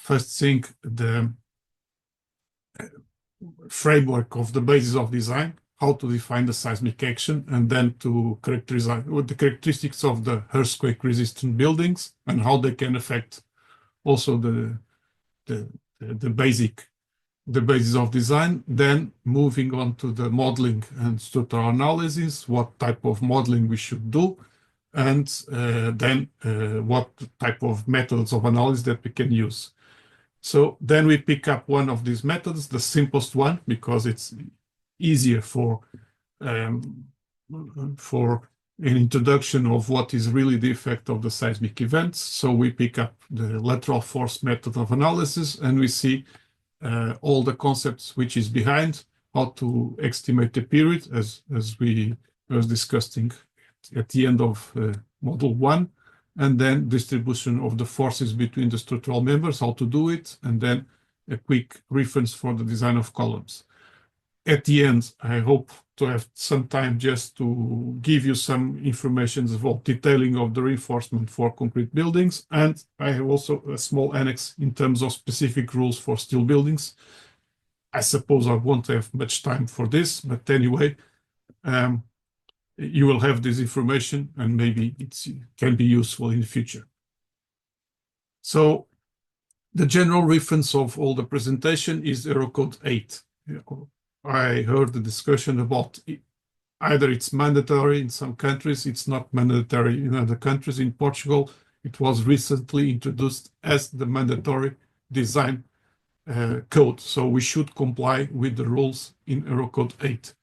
first thing, the framework of the basis of design, how to define the seismic action, and then to characterize the characteristics of the earthquake resistant buildings and how they can affect also the basis of design. Then moving on to the modeling and structural analysis, what type of modeling we should do, and then what type of methods of analysis that we can use. So then we pick up one of these methods, the simplest one, because it's easier for an introduction of what is really the effect of the seismic events. So we pick up the lateral force method of analysis, and we see all the concepts which is behind, how to estimate the period, as we was discussing at the end of module 1, and then distribution of the forces between the structural members, how to do it, and then a quick reference for the design of columns. At the end, I hope to have some time just to give you some information about detailing of the reinforcement for concrete buildings, and I have also a small annex in terms of specific rules for steel buildings. I suppose I won't have much time for this, but anyway, you will have this information and maybe it can be useful in the future. So the general reference of all the presentation is Eurocode 8. I heard the discussion about either it's mandatory in some countries, it's not mandatory in other countries. In Portugal, it was recently introduced as the mandatory design code. So we should comply with the rules in Eurocode 8.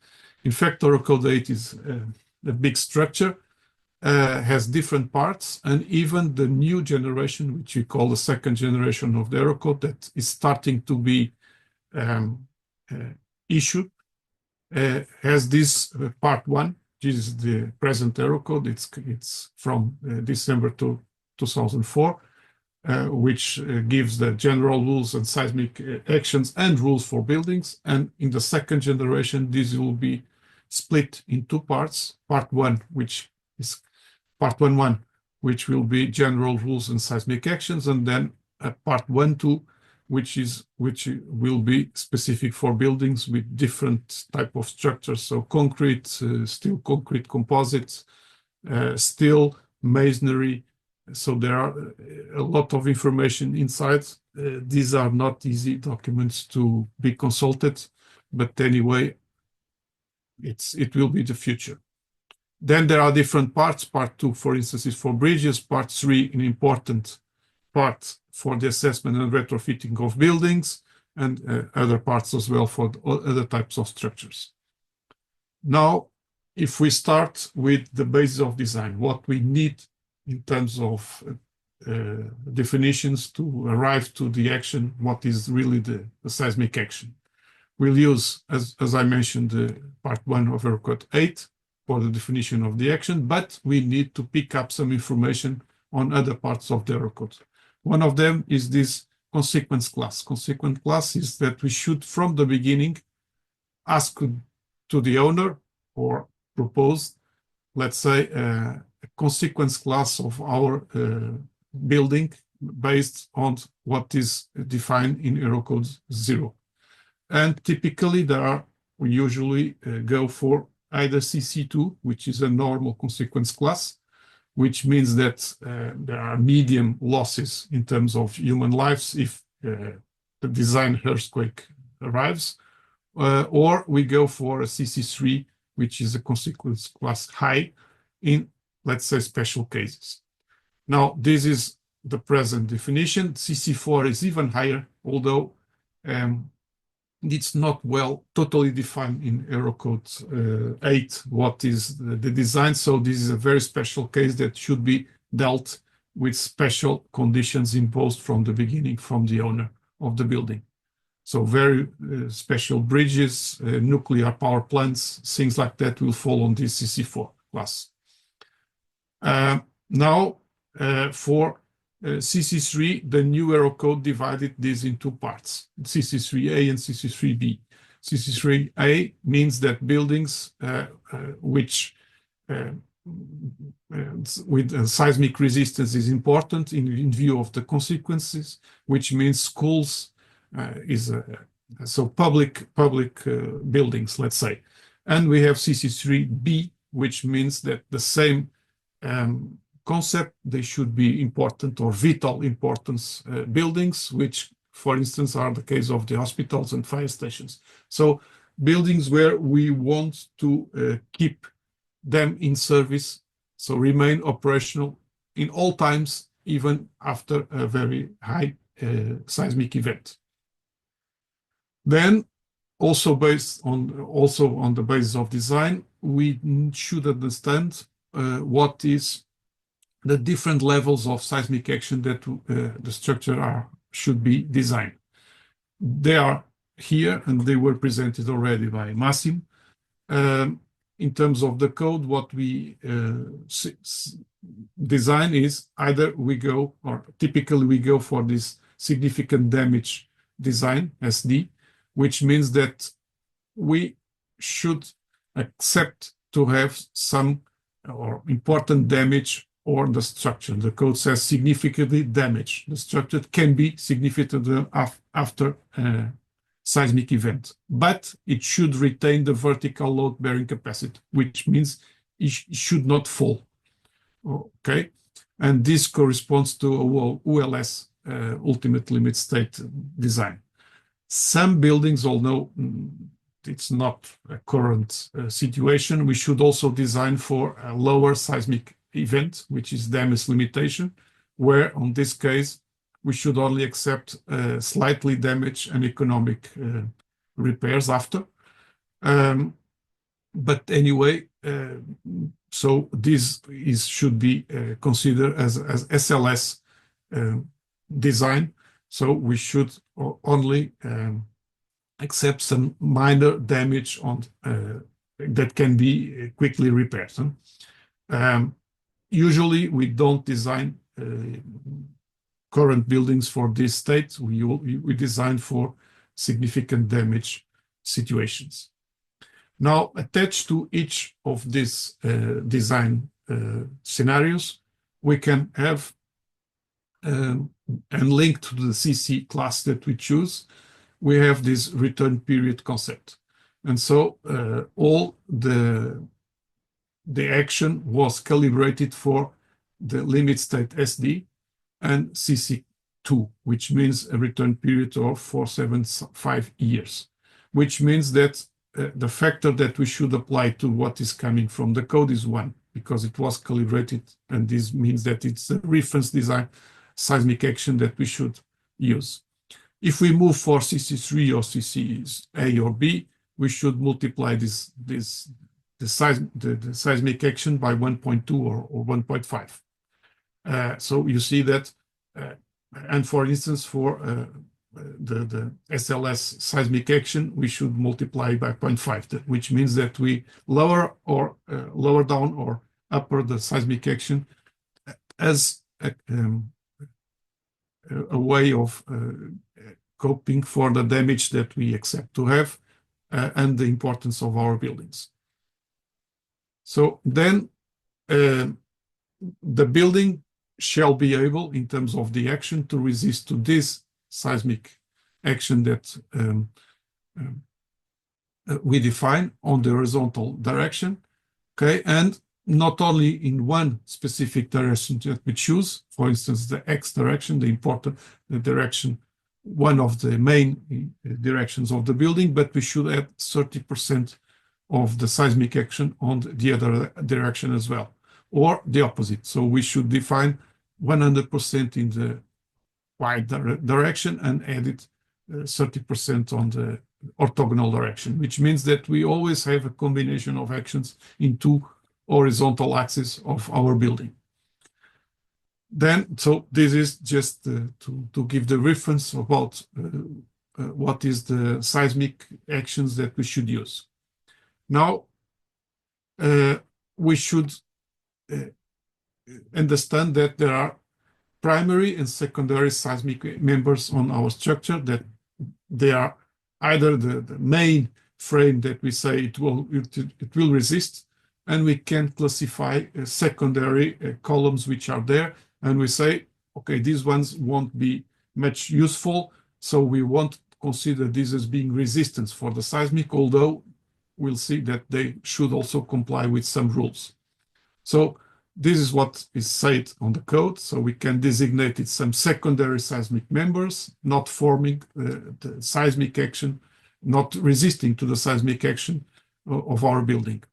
In fact, Eurocode 8 is a big structure, has different parts, and even the new generation, which we call the second generation of the Eurocode, that is starting to be issued, has this part 1. This is the present Eurocode. It's from December 2004, which gives the general rules and seismic actions and rules for buildings. And in the second generation, this will be split in 2 parts. Part 1, which is part 1.1, which will be general rules and seismic actions, and then part 1.2, which will be specific for buildings with different type of structures. So concrete, steel, concrete composites, steel, masonry. So there are a lot of information inside. These are not easy documents to be consulted, but anyway, it will be the future. Then there are different parts. Part 2, for instance, is for bridges. Part 3, an important part for the assessment and retrofitting of buildings, and other parts as well for other types of structures. Now, if we start with the basis of design, what we need in terms of definitions to arrive to the action, what is really the seismic action. We'll use, as I mentioned, part 1 of Eurocode 8 for the definition of the action, but we need to pick up some information on other parts of the Eurocode. One of them is this consequence class. Consequence class is that we should, from the beginning, ask to the owner or propose, let's say, a consequence class of our building based on what is defined in Eurocode 0. And typically, we usually go for either CC2, which is a normal consequence class, which means that there are medium losses in terms of human lives if the design earthquake arrives, or we go for a CC3, which is a consequence class high in, let's say, special cases. Now, this is the present definition. CC4 is even higher, although it's not well totally defined in Eurocode 8 what is the design. So this is a very special case that should be dealt with special conditions imposed from the beginning from the owner of the building. So very special bridges, nuclear power plants, things like that will fall on this CC4 class. Now, for CC3, the new Eurocode divided this in 2 parts, CC3A and CC3B. CC3A means that buildings which with seismic resistance is important in view of the consequences, which means schools so public buildings, let's say. And we have CC3B, which means that the same concept, they should be important or vital importance buildings, which, for instance, are the case of the hospitals and fire stations. So buildings where we want to keep them in service, so remain operational in all times, even after a very high seismic event. Then, also on the basis of design, we should understand what is the different levels of seismic action that the structure should be designed. They are here, and they were presented already by Massimo. In terms of the code, what we design is either we go, or typically we go for this significant damage design, SD, which means that we should accept to have some or important damage on the structure. The code says significantly damage. The structure can be significantly after seismic event, but it should retain the vertical load-bearing capacity, which means it should not fall. Okay, and this corresponds to a ULS, ultimate limit state design. Some buildings, although it's not a current situation, we should also design for a lower seismic event, which is damage limitation, where on this case, we should only accept slightly damaged and economic repairs after. But anyway, so this should be considered as SLS design. So we should only accept some minor damage on that can be quickly repaired. Usually, we don't design current buildings for this state. We design for significant damage situations. Now, attached to each of these design scenarios, we can have and linked to the CC class that we choose, we have this return period concept. And so all the action was calibrated for the limit state SD and CC2, which means a return period of 475 years, which means that the factor that we should apply to what is coming from the code is 1, because it was calibrated, and this means that it's a reference design seismic action that we should use. If we move for CC3 or CCA or B, we should multiply the seismic action by 1.2 or 1.5. So you see that, and for instance, for the SLS seismic action, we should multiply by 0.5, which means that we lower down or upper the seismic action as a way of coping for the damage that we accept to have and the importance of our buildings. So then the building shall be able, in terms of the action, to resist to this seismic action that we define on the horizontal direction, okay, and not only in one specific direction that we choose, for instance, the X direction, the direction, one of the main directions of the building, but we should add 30% of the seismic action on the other direction as well, or the opposite. So we should define 100% in the Y direction and add it 30% on the orthogonal direction, which means that we always have a combination of actions in two horizontal axis of our building. Then, so this is just to give the reference about what is the seismic actions that we should use. Now, we should understand that there are primary and secondary seismic members on our structure, that they are either the main frame that we say it will resist, and we can classify secondary columns which are there, and we say, okay, these ones won't be much useful, so we won't consider this as being resistance for the seismic, although we'll see that they should also comply with some rules. So this is what is said on the code. So we can designate it some secondary seismic members, not forming the seismic action, not resisting to the seismic action of our building.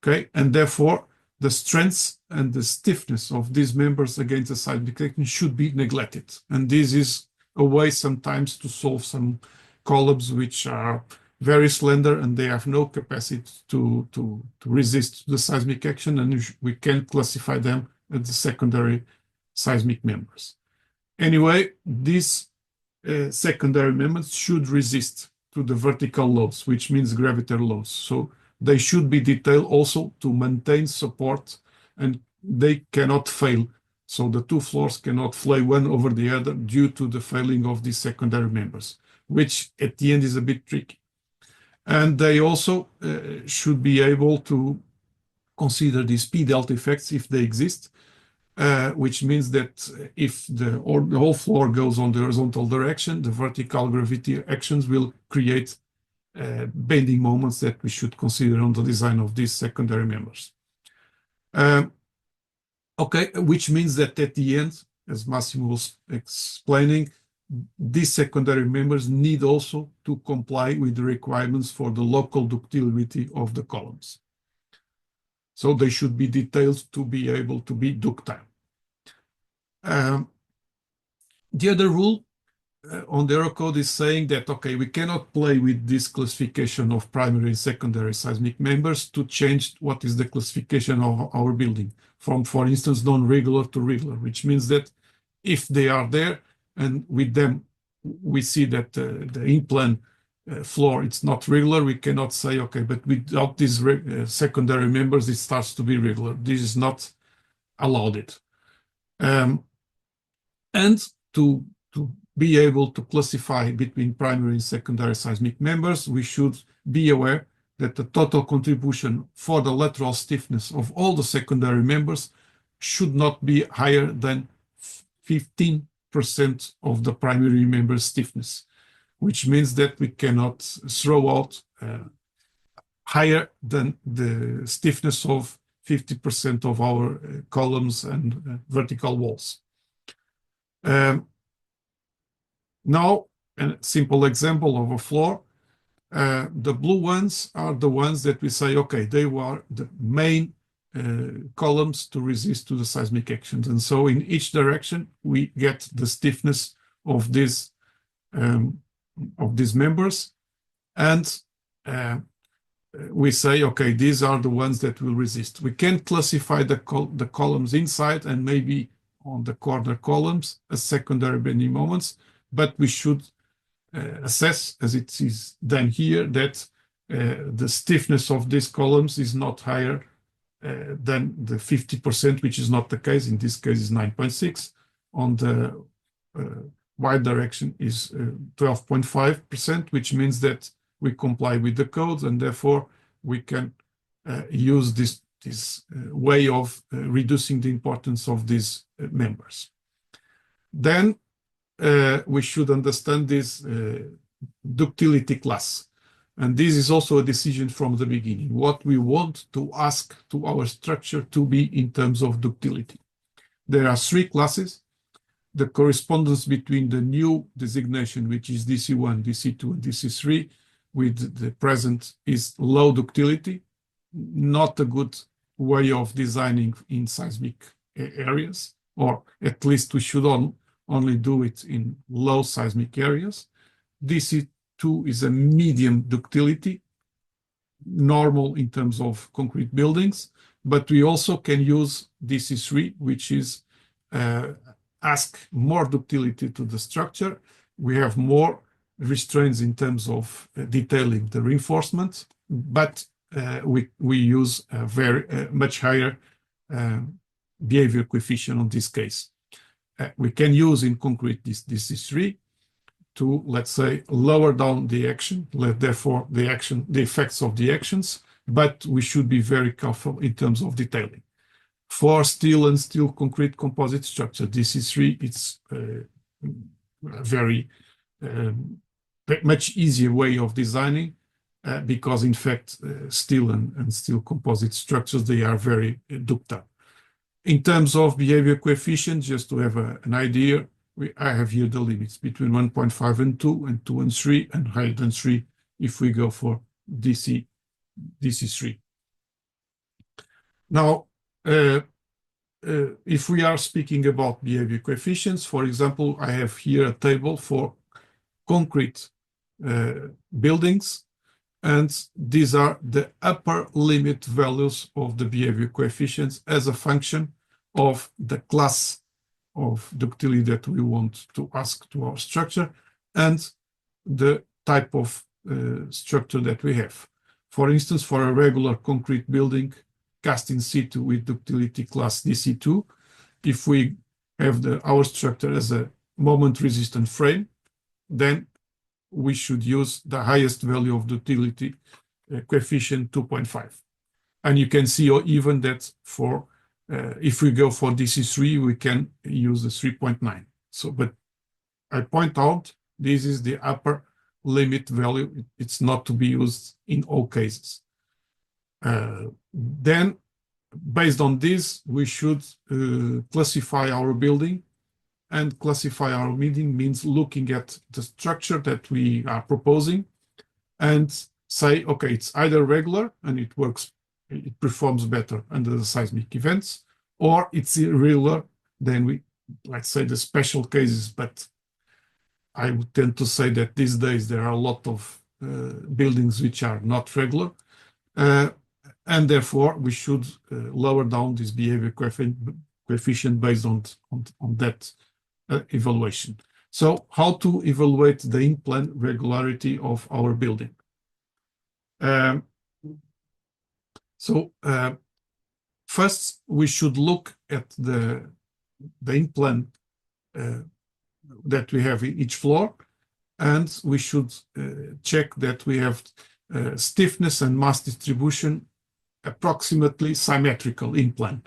Okay, and therefore the strength and the stiffness of these members against the seismic action should be neglected. And this is a way sometimes to solve some columns which are very slender and they have no capacity to resist the seismic action, and we can classify them as the secondary seismic members. Anyway, these secondary members should resist to the vertical loads, which means gravitary loads. So they should be detailed also to maintain support, and they cannot fail. So the two floors cannot fly one over the other due to the failing of these secondary members, which at the end is a bit tricky. And they also should be able to consider these P-delta effects if they exist, which means that if the whole floor goes on the horizontal direction, the vertical gravity actions will create bending moments that we should consider on the design of these secondary members. Okay, which means that at the end, as Massimo was explaining, these secondary members need also to comply with the requirements for the local ductility of the columns. So they should be detailed to be able to be ductile. The other rule on the Eurocode is saying that, okay, we cannot play with this classification of primary and secondary seismic members to change what is the classification of our building from, for instance, non-regular to regular, which means that if they are there, and with them, we see that the in-plan floor, it's not regular. We cannot say, okay, but without these secondary members, it starts to be regular. This is not allowed. And to be able to classify between primary and secondary seismic members, we should be aware that the total contribution for the lateral stiffness of all the secondary members should not be higher than 15% of the primary member stiffness, which means that we cannot throw out higher than the stiffness of 50% of our columns and vertical walls. Now, a simple example of a floor. The blue ones are the ones that we say, okay, they were the main columns to resist to the seismic actions. And so in each direction, we get the stiffness of these members. And we say, okay, these are the ones that will resist. We can classify the columns inside and maybe on the corner columns as secondary bending moments, but we should assess, as it is done here, that the stiffness of these columns is not higher than the 50%, which is not the case. In this case, is 9.6. On the y direction is 12.5%, which means that we comply with the code, and therefore we can use this way of reducing the importance of these members. Then we should understand this ductility class. And this is also a decision from the beginning, what we want to ask to our structure to be in terms of ductility. There are three classes. The correspondence between the new designation, which is DC1, DC2, and DC3, with the present is low ductility, not a good way of designing in seismic areas, or at least we should only do it in low seismic areas. DC2 is a medium ductility, normal in terms of concrete buildings, but we also can use DC3, which is ask more ductility to the structure. We have more restraints in terms of detailing the reinforcement, but we use a very much higher behavior coefficient on this case. We can use in concrete this DC3 to, let's say, lower down the action, therefore the effects of the actions, but we should be very careful in terms of detailing. For steel and steel concrete composite structure, DC3, it's a very much easier way of designing because in fact steel and steel composite structures, they are very ductile. In terms of behavior coefficient, just to have an idea, I have here the limits between 1.5 and 2 and 2 and 3 and higher than 3 if we go for DC3. Now, if we are speaking about behavior coefficients, for example, I have here a table for concrete buildings, and these are the upper limit values of the behavior coefficients as a function of the class of ductility that we want to ask to our structure and the type of structure that we have. For instance, for a regular concrete building cast in situ with ductility class DC2, if we have our structure as a moment resistant frame, then we should use the highest value of ductility coefficient 2.5. And you can see even that for if we go for DC3, we can use the 3.9. So, but I point out this is the upper limit value. It's not to be used in all cases. Then, based on this, we should classify our building. And classify our building means looking at the structure that we are proposing and say, okay, it's either regular and it works, it performs better under the seismic events, or it's irregular, then we, let's say the special cases, but I would tend to say that these days there are a lot of buildings which are not regular, and therefore we should lower down this behavior coefficient based on that evaluation. So how to evaluate the in-plan regularity of our building? First, we should look at the in-plan that we have in each floor, and we should check that we have stiffness and mass distribution approximately symmetrical in-plan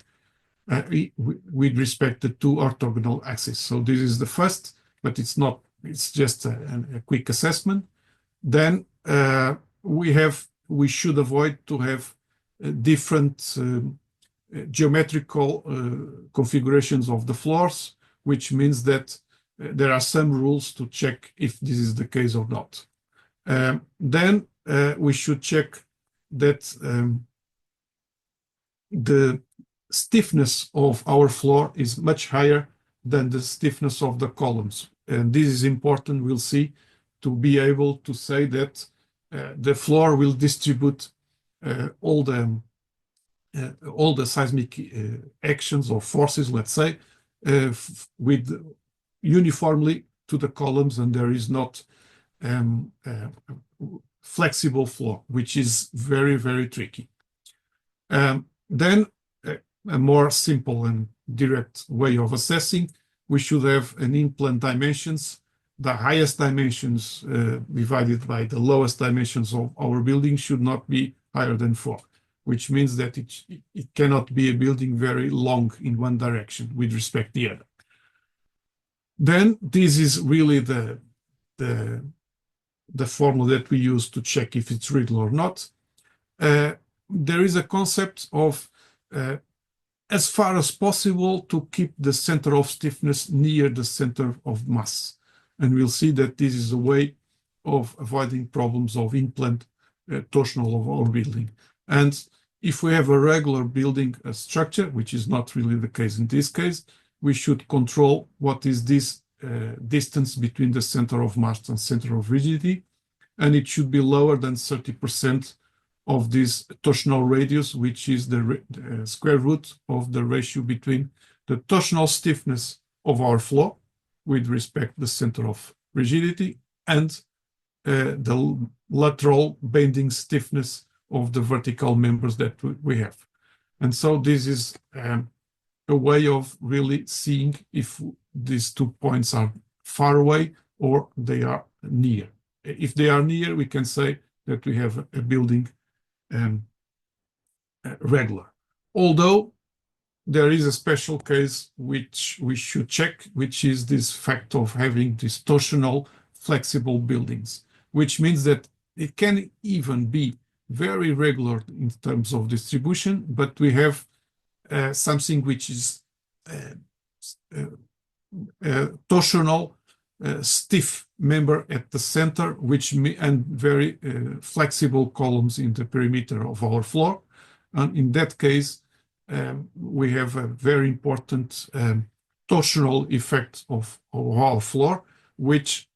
with respect to two orthogonal axes. So this is the first, but it's not, it's just a quick assessment. Then we should avoid to have different geometrical configurations of the floors, which means that there are some rules to check if this is the case or not. Then we should check that the stiffness of our floor is much higher than the stiffness of the columns. And this is important, we'll see, to be able to say that the floor will distribute all the seismic actions or forces, let's say, with uniformly to the columns, and there is not flexible floor, which is very, very tricky. Then a more simple and direct way of assessing, we should have an in-plan dimensions. The highest dimensions divided by the lowest dimensions of our building should not be higher than 4, which means that it cannot be a building very long in one direction with respect to the other. Then this is really the formula that we use to check if it's real or not. There is a concept of as far as possible to keep the center of stiffness near the center of mass. And we'll see that this is a way of avoiding problems of in-plan torsional of our building. And if we have a regular building structure, which is not really the case in this case, we should control what is this distance between the center of mass and center of rigidity, and it should be lower than 30% of this torsional radius, which is the square root of the ratio between the torsional stiffness of our floor with respect to the center of rigidity and the lateral bending stiffness of the vertical members that we have. And so this is a way of really seeing if these 2 points are far away or they are near. If they are near, we can say that we have a building regular. Although there is a special case which we should check, which is this fact of having these torsional flexible buildings, which means that it can even be very regular in terms of distribution, but we have something which is torsional stiff member at the center, and very flexible columns in the perimeter of our floor. And in that case, we have a very important torsional effect of our floor, which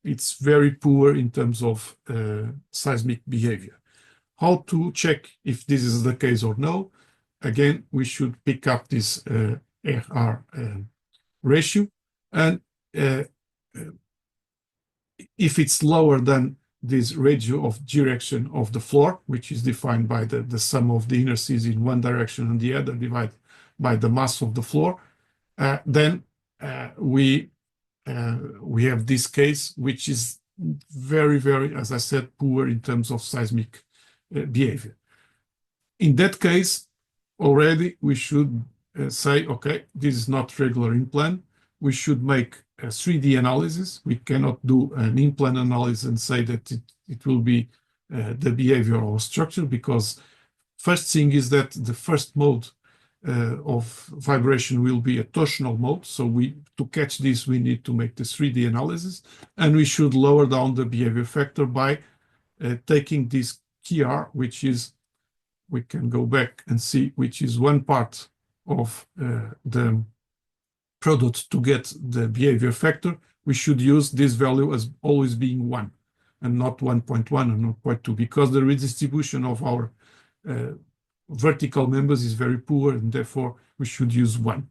it's very poor in terms of seismic behavior. How to check if this is the case or no? Again, we should pick up this RR ratio, and if it's lower than this ratio of direction of the floor, which is defined by the sum of the inercies in one direction and the other divided by the mass of the floor, then we have this case, which is very, very, as I said, poor in terms of seismic behavior. In that case, already we should say, okay, this is not regular in plan. We should make a 3D analysis. We cannot do an in-plan analysis and say that it will be the behavior of structure, because first thing is that the first mode of vibration will be a torsional mode. So to catch this, we need to make the 3D analysis, and we should lower down the behavior factor by taking this KR, which is, we can go back and see, which is one part of the product to get the behavior factor. We should use this value as always being 1 and not 1.1 and not 0.2, because the redistribution of our vertical members is very poor, and therefore we should use 1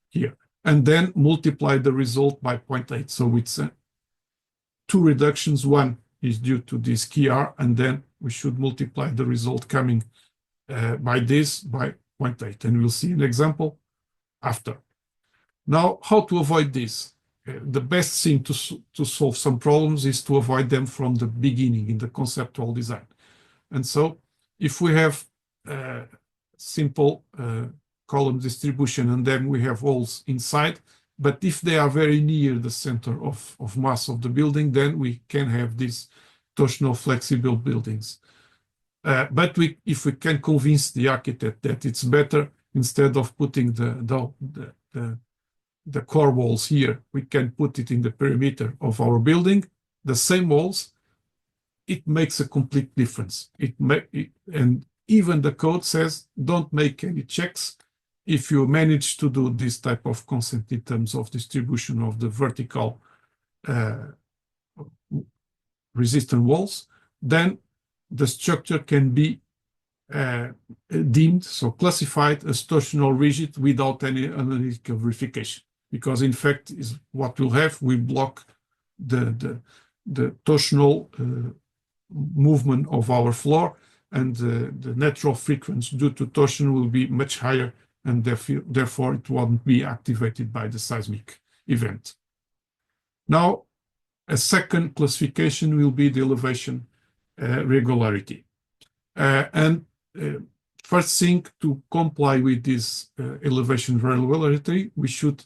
here. And then multiply the result by 0.8. So it's 2 reductions. 1 is due to this KR, and then we should multiply the result coming by this by 0.8. And we'll see an example after. Now, how to avoid this? The best thing to solve some problems is to avoid them from the beginning in the conceptual design. And so if we have simple column distribution and then we have walls inside, but if they are very near the center of mass of the building, then we can have these torsional flexible buildings. But if we can convince the architect that it's better, instead of putting the core walls here, we can put it in the perimeter of our building, the same walls, it makes a complete difference. And even the code says, don't make any checks if you manage to do this type of concept in terms of distribution of the vertical resistant walls, then the structure can be deemed, so classified as torsional rigid without any analytical verification. Because in fact, is what we'll have, we block the torsional movement of our floor, and the natural frequency due to torsion will be much higher, and therefore it won't be activated by the seismic event. Now, a second classification will be the elevation regularity. First thing, to comply with this elevation regularity, we should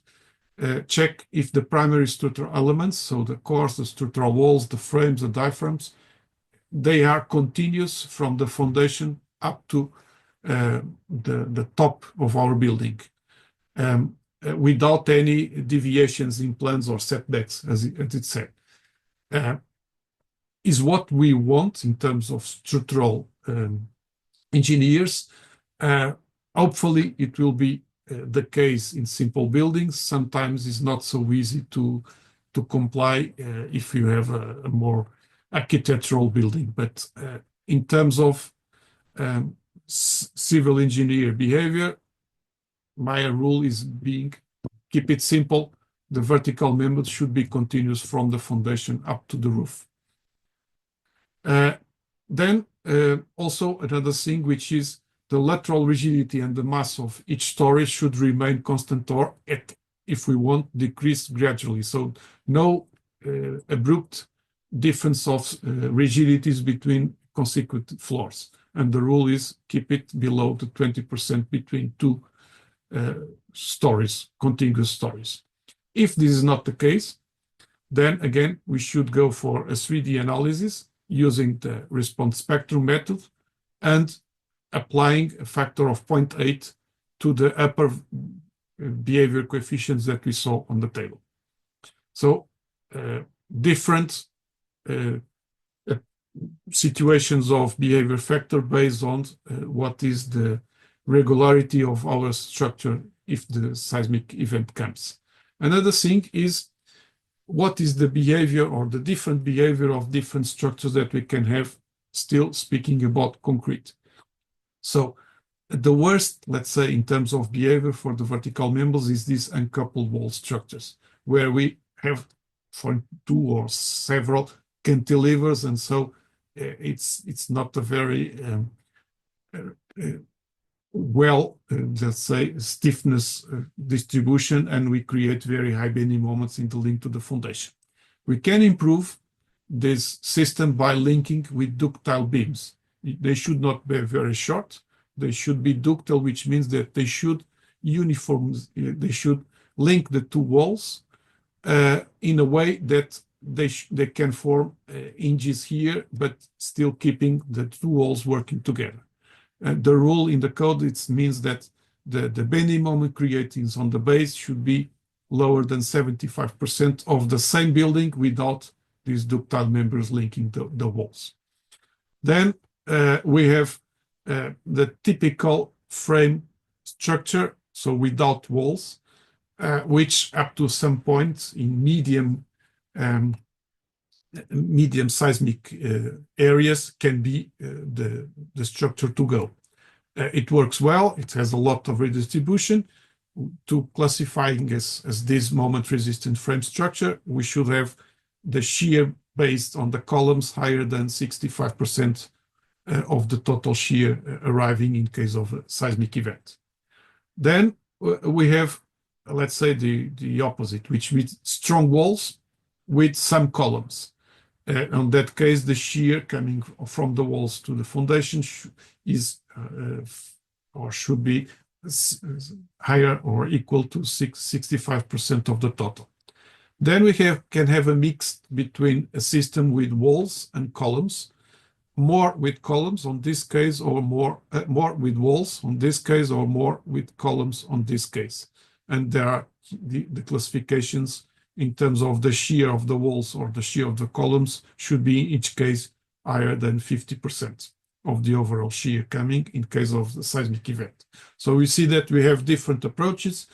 check if the primary structural elements, so the cores, the structural walls, the frames, the diaphragms, they are continuous from the foundation up to the top of our building, without any deviations in plans or setbacks, as it said. Is what we want in terms of structural engineers. Hopefully it will be the case in simple buildings. Sometimes it's not so easy to comply if you have a more architectural building. But in terms of civil engineer behavior, my rule is keep it simple. The vertical members should be continuous from the foundation up to the roof. Then also another thing, which is the lateral rigidity and the mass of each story should remain constant, or if we want, decrease gradually. So no abrupt difference of rigidities between consecutive floors. and the rule is keep it below the 20% between two stories, contiguous stories. If this is not the case, then again, we should go for a 3D analysis using the response spectrum method and applying a factor of 0.8 to the upper behavior coefficients that we saw on the table. So different situations of behavior factor based on what is the regularity of our structure if the seismic event comes. Another thing is what is the behavior or the different behavior of different structures that we can have, still speaking about concrete. So the worst, let's say, in terms of behavior for the vertical members is these uncoupled wall structures, where we have for two or several cantilevers, and so it's not a very well, let's say, stiffness distribution, and we create very high bending moments in the link to the foundation. We can improve this system by linking with ductile beams. They should not be very short. They should be ductile, which means that they should they should link the two walls in a way that they can form hinges here, but still keeping the two walls working together. The rule in the code, it means that the bending moment created on the base should be lower than 75% of the same building without these ductile members linking the walls. Then we have the typical frame structure, so without walls, which up to some point in medium seismic areas can be the structure to go. It works well. It has a lot of redistribution. To classifying as this moment resistant frame structure, we should have the shear based on the columns higher than 65% of the total shear arriving in case of a seismic event. Then we have, let's say, the opposite, which means strong walls with some columns. In that case, the shear coming from the walls to the foundation is or should be higher or equal to 65% of the total. Then we can have a mix between a system with walls and columns, more with columns on this case, or more with walls on this case, or more with columns on this case. And there are the classifications in terms of the shear of the walls or the shear of the columns should be in each case higher than 50% of the overall shear coming in case of the seismic event. So we see that we have different approaches.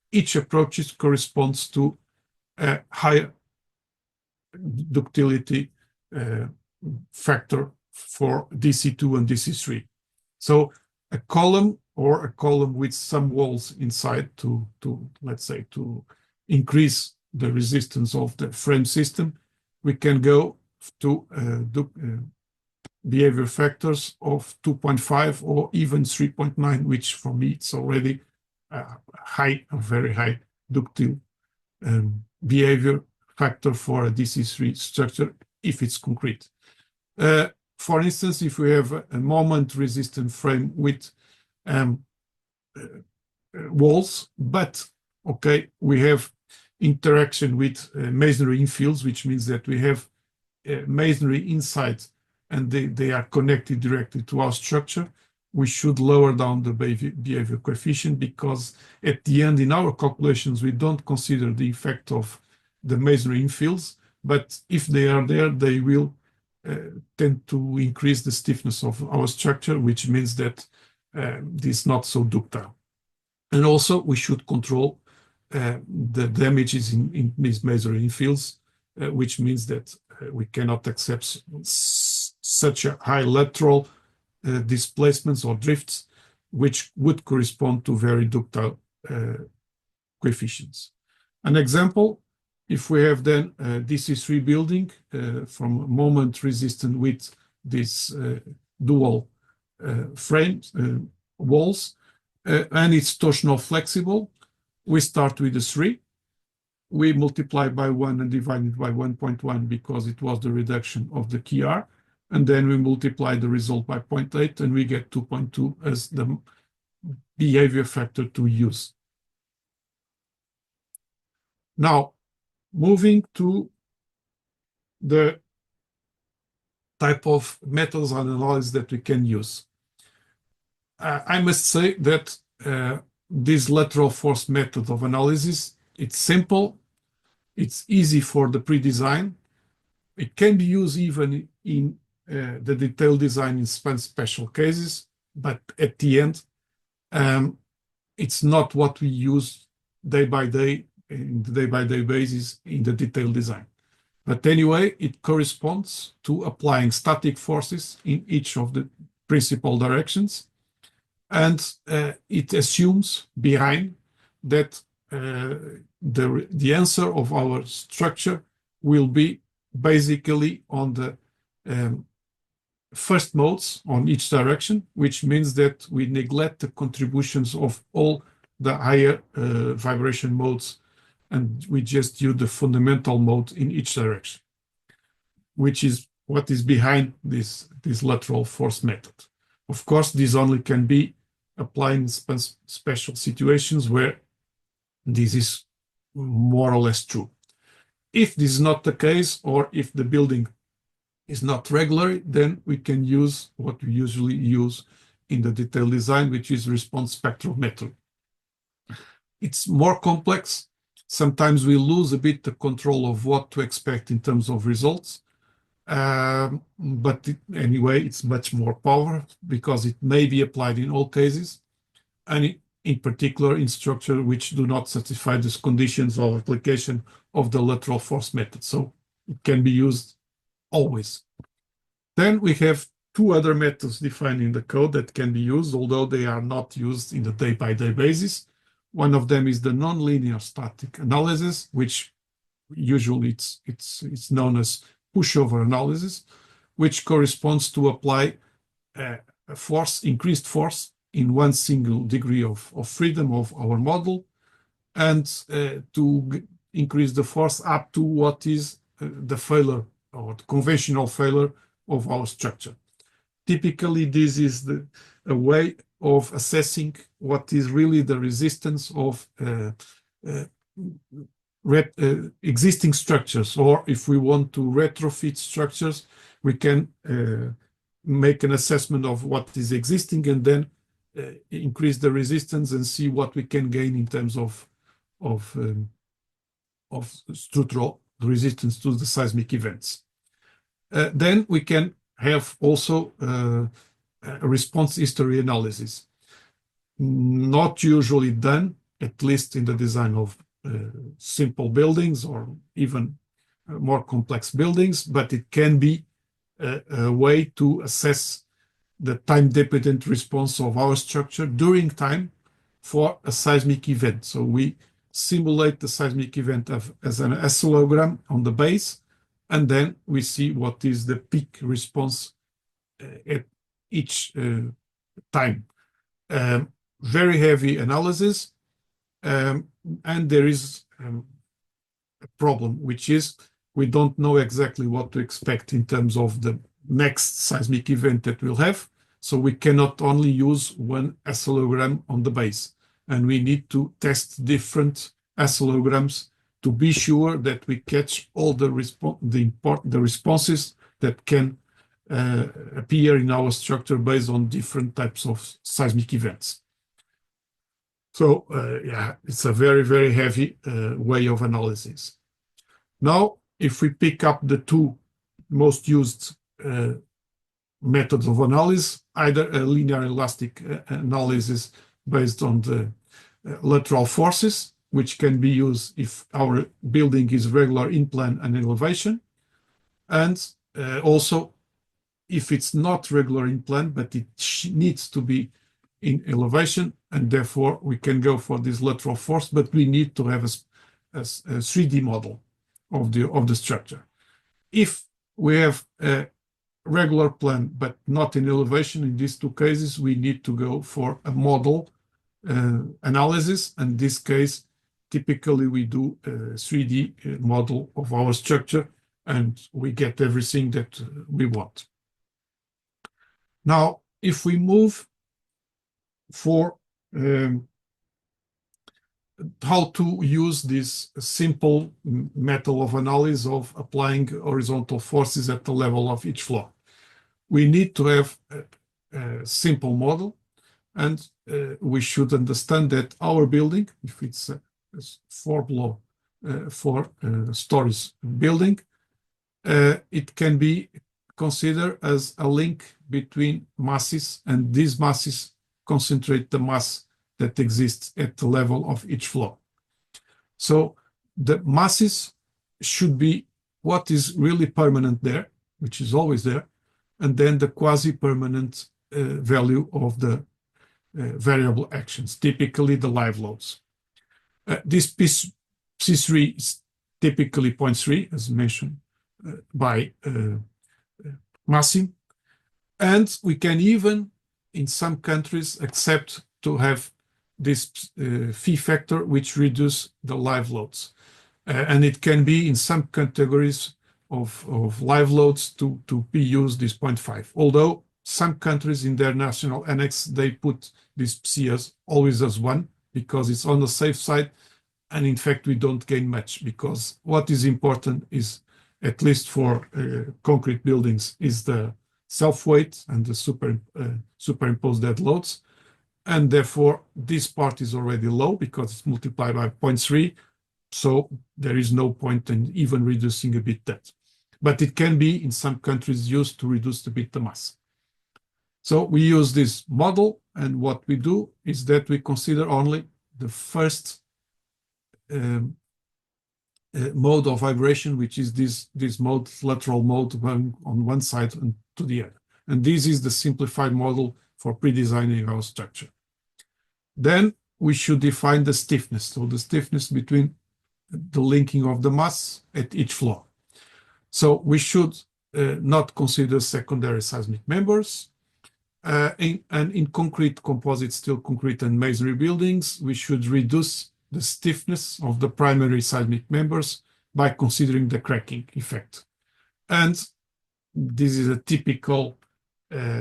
Each approach corresponds to a higher ductility factor for DC2 and DC3. So a column or a column with some walls inside to let's say, to increase the resistance of the frame system, we can go to behavior factors of 2.5 or even 3.9, which for me it's already a very high ductile behavior factor for a DC3 structure if it's concrete. For instance, if we have a moment resistant frame with walls, but we have interaction with masonry infills, which means that we have masonry inside and they are connected directly to our structure, we should lower down the behavior coefficient, because at the end in our calculations we don't consider the effect of the masonry infills, but if they are there, they will tend to increase the stiffness of our structure, which means that this is not so ductile. And also we should control the damages in these masonry infills, which means that we cannot accept such a high lateral displacements or drifts, which would correspond to very ductile coefficients. An example, if we have then a DC3 building from moment resistant with this dual frames, walls, and it's torsional flexible, we start with a 3. We multiply by 1 and divide it by 1.1 because it was the reduction of the key R. and then we multiply the result by 0.8, and we get 2.2 as the behavior factor to use. Now, moving to the type of methods and analysis that we can use. I must say that this lateral force method of analysis, it's simple, it's easy for the pre-design. It can be used even in the detailed design in special cases, but at the end, it's not what we use day by day, in the day-by-day basis in the detailed design. But anyway, it corresponds to applying static forces in each of the principal directions, and it assumes behind that the answer of our structure will be basically on the first modes on each direction, which means that we neglect the contributions of all the higher vibration modes, and we just use the fundamental mode in each direction, which is what is behind this lateral force method. Of course, this only can be applied in special situations where this is more or less true. If this is not the case, or if the building is not regular, then we can use what we usually use in the detailed design, which is response spectrometry. It's more complex. Sometimes we lose a bit the control of what to expect in terms of results. But anyway, it's much more powerful because it may be applied in all cases, and in particular in structure which do not satisfy these conditions of application of the lateral force method. So it can be used always. Then we have two other methods defined in the code that can be used, although they are not used in the day-by-day basis. One of them is the nonlinear static analysis, which usually it's known as pushover analysis, which corresponds to apply a force, increased force in one single degree of freedom of our model, and to increase the force up to what is the failure or the conventional failure of our structure. Typically, this is a way of assessing what is really the resistance of existing structures, or if we want to retrofit structures, we can make an assessment of what is existing and then increase the resistance and see what we can gain in terms of structural resistance to the seismic events. Then we can have also a response history analysis, not usually done, at least in the design of simple buildings or even more complex buildings, but it can be a way to assess the time-dependent response of our structure during time for a seismic event. So we simulate the seismic event as an oscillogram on the base, and then we see what is the peak response at each time. Very heavy analysis, and there is a problem, which is we don't know exactly what to expect in terms of the next seismic event that we'll have. So we cannot only use one oscillogram on the base, and we need to test different oscillograms to be sure that we catch all the responses that can appear in our structure based on different types of seismic events. So yeah, it's a very, very heavy way of analysis. Now, if we pick up the two most used methods of analysis, either a linear elastic analysis based on the lateral forces, which can be used if our building is regular in plan and elevation, and also if it's not regular in plan, but it needs to be in elevation, and therefore we can go for this lateral force, but we need to have a 3D model of the structure. If we have a regular plan but not in elevation, in these two cases we need to go for a model analysis. In this case, typically we do a 3D model of our structure and we get everything that we want. Now, if we move for how to use this simple method of analysis of applying horizontal forces at the level of each floor, we need to have a simple model, and we should understand that our building, if it's a four stories building, it can be considered as a link between masses, and these masses concentrate the mass that exists at the level of each floor. So the masses should be what is really permanent there, which is always there, and then the quasi-permanent value of the variable actions, typically the live loads. This C3 is typically 0.3, as mentioned by Massimo, and we can even, in some countries, accept to have this phi factor, which reduce the live loads. And it can be in some categories of live loads to be used this 0.5. Although some countries in their national annex, they put this psi as always as 1, because it's on the safe side. And in fact, we don't gain much, because what is important is, at least for concrete buildings, is the self-weight and the superimposed dead loads. And therefore, this part is already low because it's multiplied by 0.3. So there is no point in even reducing a bit that. But it can be, in some countries, used to reduce a bit the mass. So we use this model, and what we do is that we consider only the first mode of vibration, which is this mode, lateral mode, going on one side and to the other. And this is the simplified model for pre-designing our structure. Then we should define the stiffness, so the stiffness between the linking of the mass at each floor. So we should not consider secondary seismic members. And in concrete, composite, steel, concrete, and masonry buildings, we should reduce the stiffness of the primary seismic members by considering the cracking effect. And this is a typical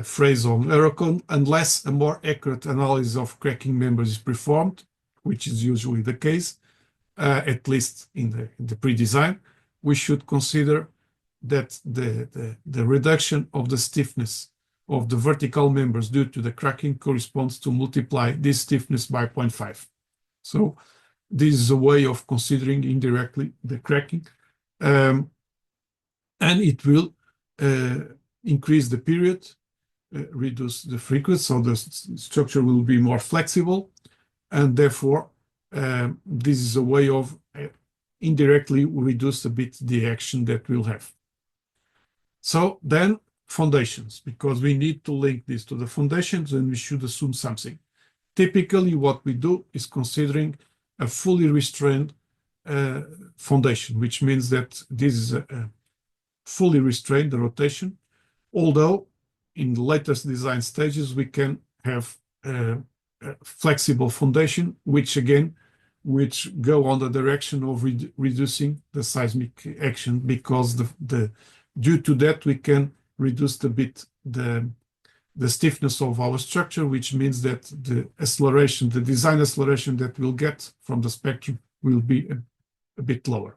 phrase of Eurocon: unless a more accurate analysis of cracking members is performed, which is usually the case, at least in the pre-design, we should consider that the reduction of the stiffness of the vertical members due to the cracking corresponds to multiply this stiffness by 0.5. So this is a way of considering indirectly the cracking, and it will increase the period, reduce the frequency, so the structure will be more flexible, and therefore this is a way of indirectly reduce a bit the action that we'll have. So then foundations, because we need to link this to the foundations, and we should assume something. Typically what we do is considering a fully restrained foundation, which means that this is a fully restrained, the rotation, although in the latest design stages we can have a flexible foundation, which go on the direction of reducing the seismic action, because due to that we can reduce a bit the stiffness of our structure, which means that the acceleration, the design acceleration that we'll get from the spectrum will be a bit lower.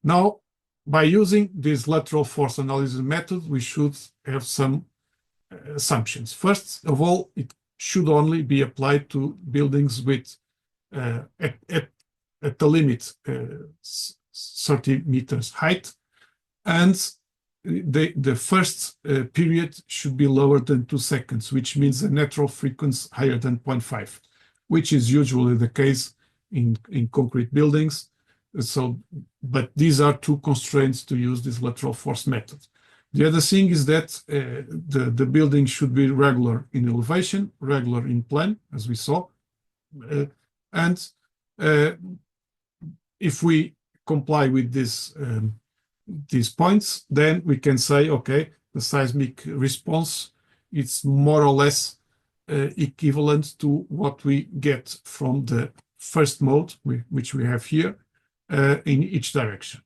Now, by using this lateral force analysis method, we should have some assumptions. First of all, it should only be applied to buildings with, at the limit, 30 meters height, and the first period should be lower than 2 seconds, which means a natural frequency higher than 0.5, which is usually the case in concrete buildings. So, but these are two constraints to use this lateral force method. The other thing is that the building should be regular in elevation, regular in plan, as we saw. And if we comply with these points, then we can say, okay, the seismic response, it's more or less equivalent to what we get from the first mode, which we have here, in each direction.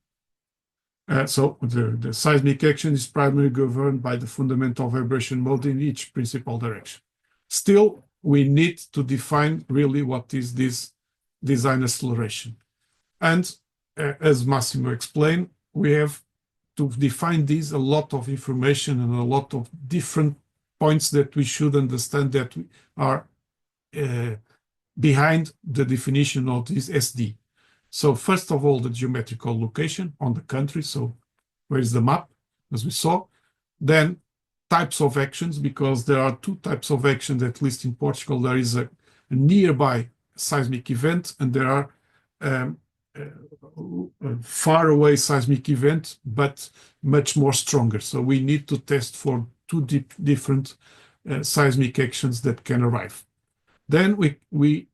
So the seismic action is primarily governed by the fundamental vibration mode in each principal direction. Still, we need to define really what is this design acceleration. And as Massimo explained, we have to define this a lot of information and a lot of different points that we should understand that are behind the definition of this SD. So first of all, the geometrical location on the country. So where is the map, as we saw? Then types of actions, because there are two types of actions, at least in Portugal. There is a nearby seismic event, and there are a far away seismic event, but much more stronger. So we need to test for two different seismic actions that can arrive. Then we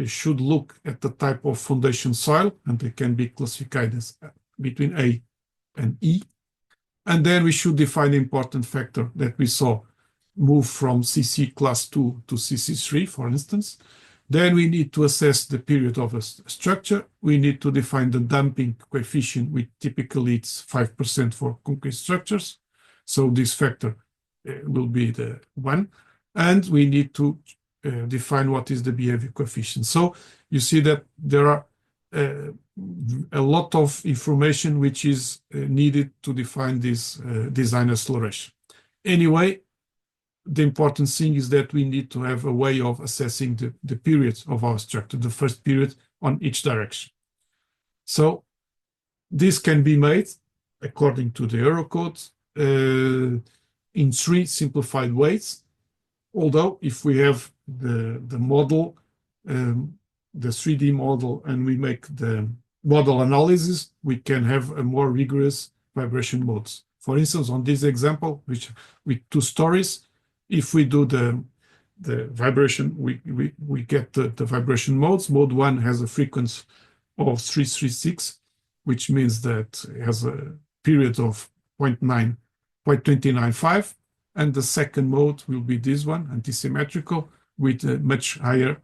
should look at the type of foundation soil, and they can be classified as between A and E. And then we should define the important factor that we saw move from CC class 2 to CC3, for instance. Then we need to assess the period of a structure. We need to define the damping coefficient, which typically it's 5% for concrete structures. So this factor will be the 1. And we need to define what is the behavior coefficient. So you see that there are a lot of information which is needed to define this design acceleration. Anyway, the important thing is that we need to have a way of assessing the periods of our structure, the first period on each direction. So this can be made according to the Eurocode in 3 simplified ways. Although if we have the model, the 3D model, and we make the model analysis, we can have a more rigorous vibration modes. For instance, on this example, which with 2 stories, if we do the vibration, we get the vibration modes. Mode 1 has a frequency of 336, which means that it has a period of 0.295, and the second mode will be this one, antisymmetrical, with a much higher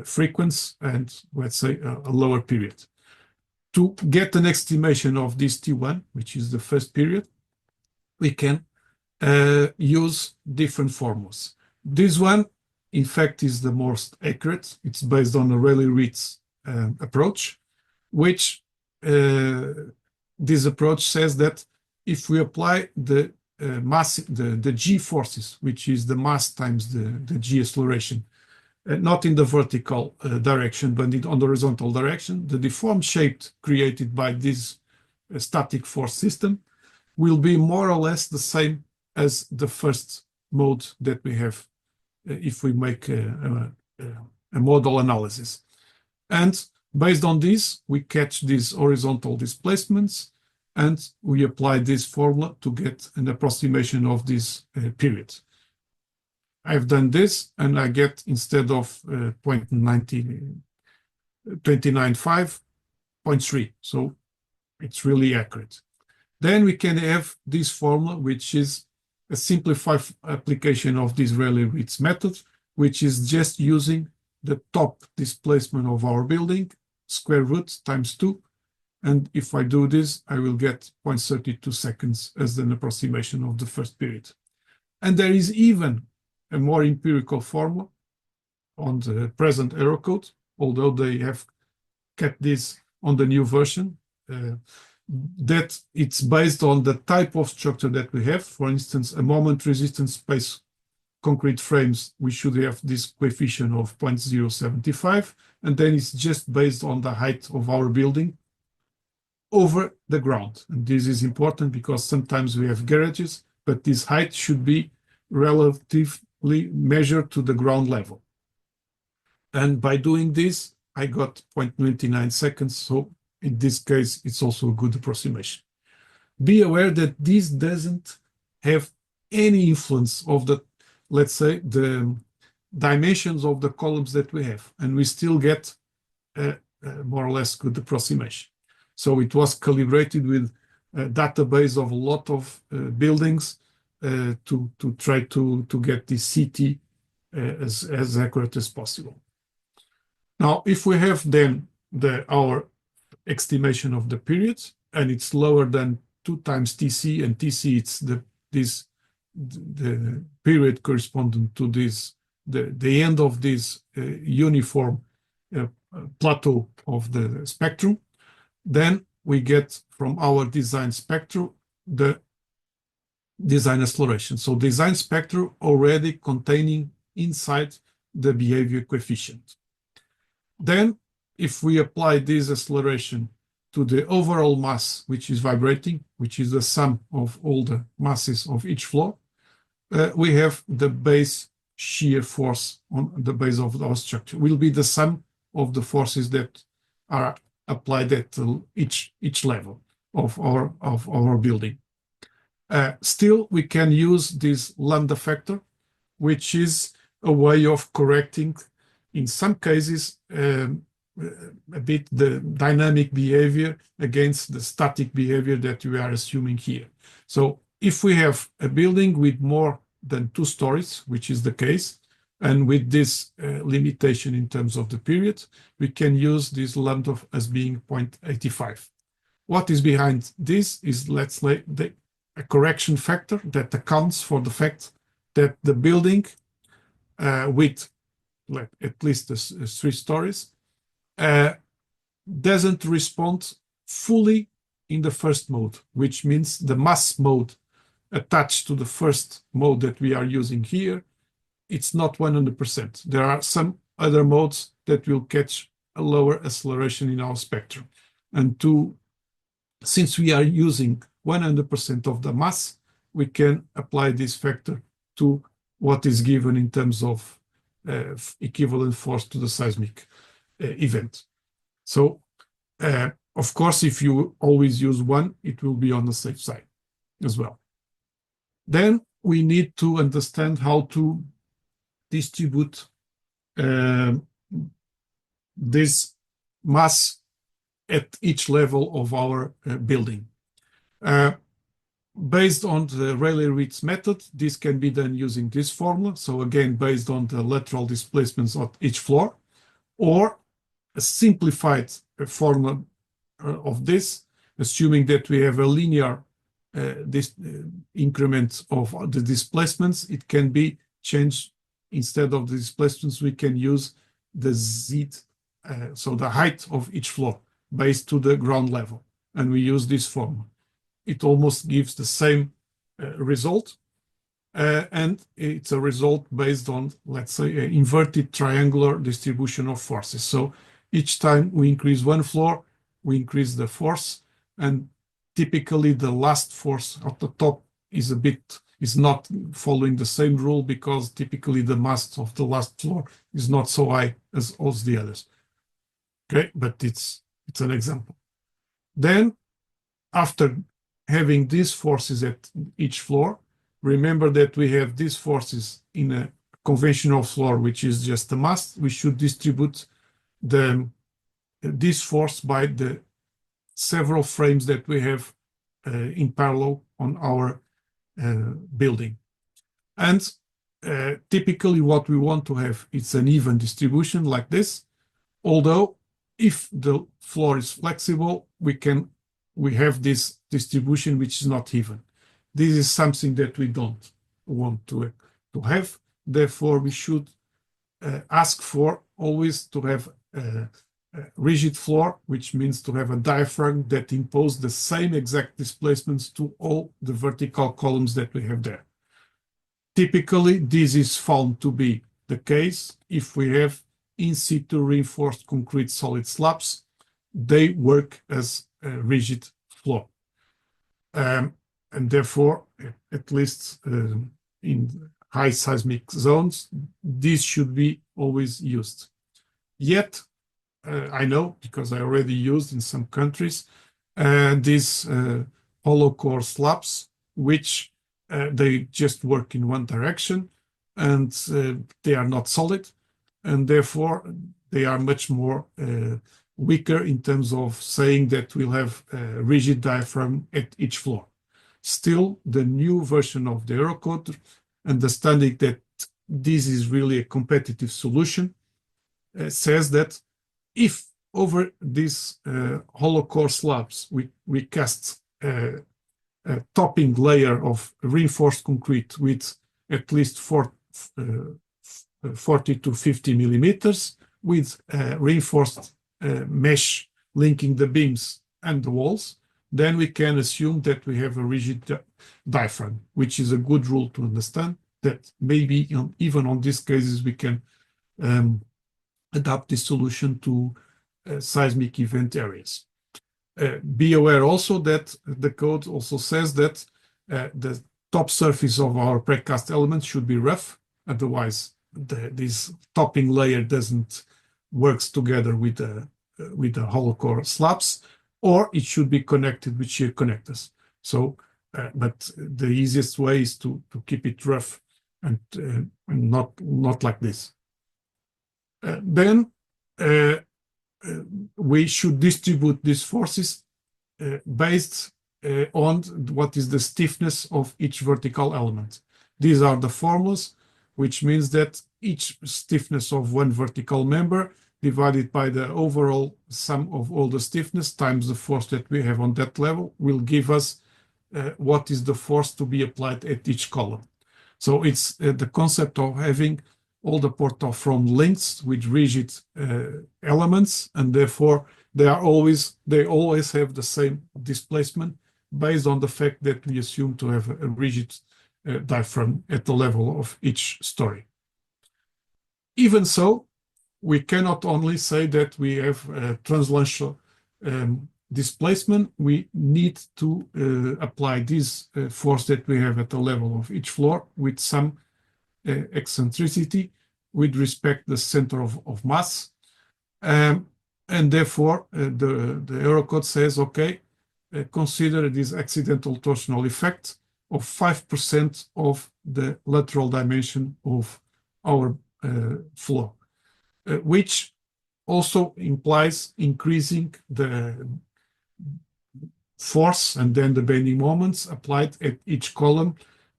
frequency and, let's say, a lower period. To get an estimation of this T1, which is the first period, we can use different formulas. This one, in fact, is the most accurate. It's based on a Rayleigh-Ritz approach, which this approach says that if we apply the G forces, which is the mass times the G acceleration, not in the vertical direction, but on the horizontal direction, the deformed shape created by this static force system will be more or less the same as the first mode that we have if we make a model analysis. And based on this, we catch these horizontal displacements, and we apply this formula to get an approximation of this period. I've done this, and I get, instead of 0.295, 0.3. So it's really accurate. Then we can have this formula, which is a simplified application of this Rayleigh-Ritz method, which is just using the top displacement of our building, square root times 2. And if I do this, I will get 0.32 seconds as an approximation of the first period. And there is even a more empirical formula on the present Eurocode, although they have kept this on the new version, that it's based on the type of structure that we have. For instance, a moment resistance space concrete frames, we should have this coefficient of 0.075, and then it's just based on the height of our building over the ground. And this is important because sometimes we have garages, but this height should be relatively measured to the ground level. And by doing this, I got 0.29 seconds. So in this case, it's also a good approximation. Be aware that this doesn't have any influence of the, let's say, the dimensions of the columns that we have, and we still get a more or less good approximation. So it was calibrated with a database of a lot of buildings to try to get this CT as accurate as possible. Now, if we have then our estimation of the periods, and it's lower than 2 times TC, and TC it's the period corresponding to this the end of this uniform plateau of the spectrum. Then we get from our design spectrum the design acceleration. So design spectrum already containing inside the behavior coefficient. Then if we apply this acceleration to the overall mass, which is vibrating, which is the sum of all the masses of each floor, we have the base shear force on the base of our structure. Will be the sum of the forces that are applied at each level of our building. Still, we can use this lambda factor, which is a way of correcting, in some cases, a bit the dynamic behavior against the static behavior that we are assuming here. So if we have a building with more than 2 stories, which is the case, and with this limitation in terms of the period, we can use this lambda as being 0.85. What is behind this is, let's say, a correction factor that accounts for the fact that the building with at least 3 stories doesn't respond fully in the first mode, which means the mass mode attached to the first mode that we are using here, it's not 100%. There are some other modes that will catch a lower acceleration in our spectrum. And since we are using 100% of the mass, we can apply this factor to what is given in terms of equivalent force to the seismic event. So, of course, if you always use 1, it will be on the safe side as well. Then we need to understand how to distribute this mass at each level of our building. Based on the Rayleigh-Ritz method, this can be done using this formula. So again, based on the lateral displacements of each floor, or a simplified formula of this, assuming that we have a linear increment of the displacements, it can be changed. Instead of the displacements, we can use the Z, so the height of each floor based to the ground level. And we use this formula. It almost gives the same result. And it's a result based on, let's say, an inverted triangular distribution of forces. So each time we increase 1 floor, we increase the force. And typically the last force at the top is not following the same rule, because typically the mass of the last floor is not so high as all the others. Okay, but it's an example. Then, after having these forces at each floor, remember that we have these forces in a conventional floor, which is just the mass. We should distribute this force by the several frames that we have in parallel on our building. And typically what we want to have is an even distribution like this, although if the floor is flexible, we have this distribution which is not even. This is something that we don't want to have. Therefore, we should ask for always to have a rigid floor, which means to have a diaphragm that imposes the same exact displacements to all the vertical columns that we have there. Typically, this is found to be the case if we have in situ reinforced concrete solid slabs. They work as a rigid floor. And therefore, at least in high seismic zones, this should be always used. Yet, I know, because I already used in some countries, these hollow core slabs, which they just work in one direction, and they are not solid, and therefore they are much more weaker in terms of saying that we'll have a rigid diaphragm at each floor. Still, the new version of the Eurocode, understanding that this is really a competitive solution, says that if over these hollow core slabs we cast topping layer of reinforced concrete with at least 40 to 50 millimeters, with reinforced mesh linking the beams and the walls, then we can assume that we have a rigid diaphragm, which is a good rule to understand, that maybe even on these cases we can adapt this solution to seismic event areas. Be aware also that the code also says that the top surface of our precast element should be rough, otherwise this topping layer doesn't works together with the hollow core slabs, or it should be connected with shear connectors. So, but the easiest way is to keep it rough and not like this. Then we should distribute these forces based on what is the stiffness of each vertical element. These are the formulas, which means that each stiffness of one vertical member divided by the overall sum of all the stiffness times the force that we have on that level will give us what is the force to be applied at each column. So it's the concept of having all the portal-from links with rigid elements, and therefore they always have the same displacement based on the fact that we assume to have a rigid diaphragm at the level of each story. Even so, we cannot only say that we have translational displacement. We need to apply this force that we have at the level of each floor with some eccentricity with respect to the center of mass. And therefore, the Eurocode says, okay, consider this accidental torsional effect of 5% of the lateral dimension of our floor, which also implies increasing the force and then the bending moments applied at each column,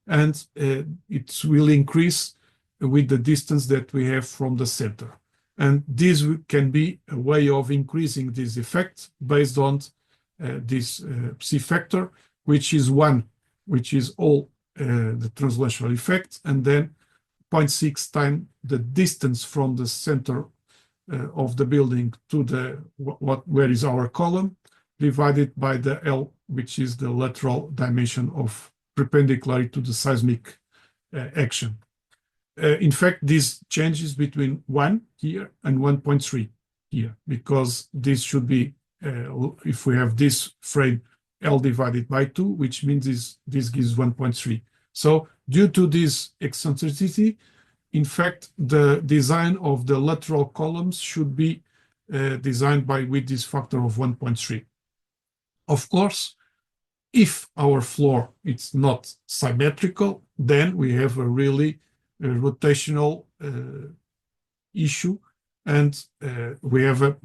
and it will increase with the distance that we have from the center. And this can be a way of increasing this effect based on this psi factor, which is 1, which is all the translational effect, and then 0.6 times the distance from the center of the building to the where is our column, divided by the L, which is the lateral dimension of perpendicular to the seismic action. In fact, this changes between 1 here and 1.3 here, because this should be, if we have this frame, L divided by 2, which means this gives 1.3. So due to this eccentricity, in fact, the design of the lateral columns should be designed with this factor of 1.3. Of course, if our floor is not symmetrical, then we have a really rotational issue, and we have a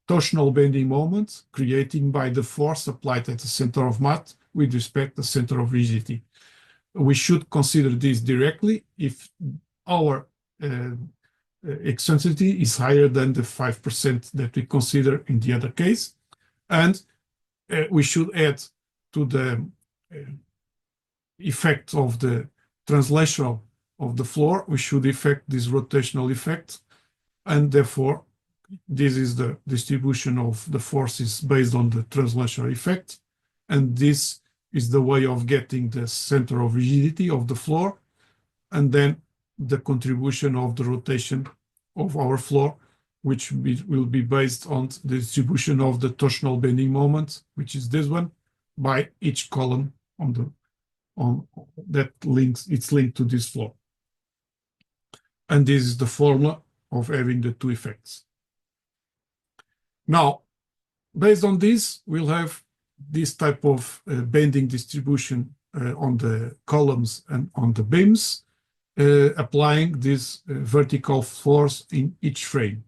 torsional bending moment created by the force applied at the center of mass with respect to the center of rigidity. We should consider this directly if our eccentricity is higher than the 5% that we consider in the other case, and we should add to the effect of the translational of the floor, we should affect this rotational effect, and therefore this is the distribution of the forces based on the translational effect, and this is the way of getting the center of rigidity of the floor, and then the contribution of the rotation of our floor, which will be based on the distribution of the torsional bending moment, which is this one, by each column on that links, it's linked to this floor. And this is the formula of having the two effects. Now, based on this, we'll have this type of bending distribution on the columns and on the beams, applying this vertical force in each frame.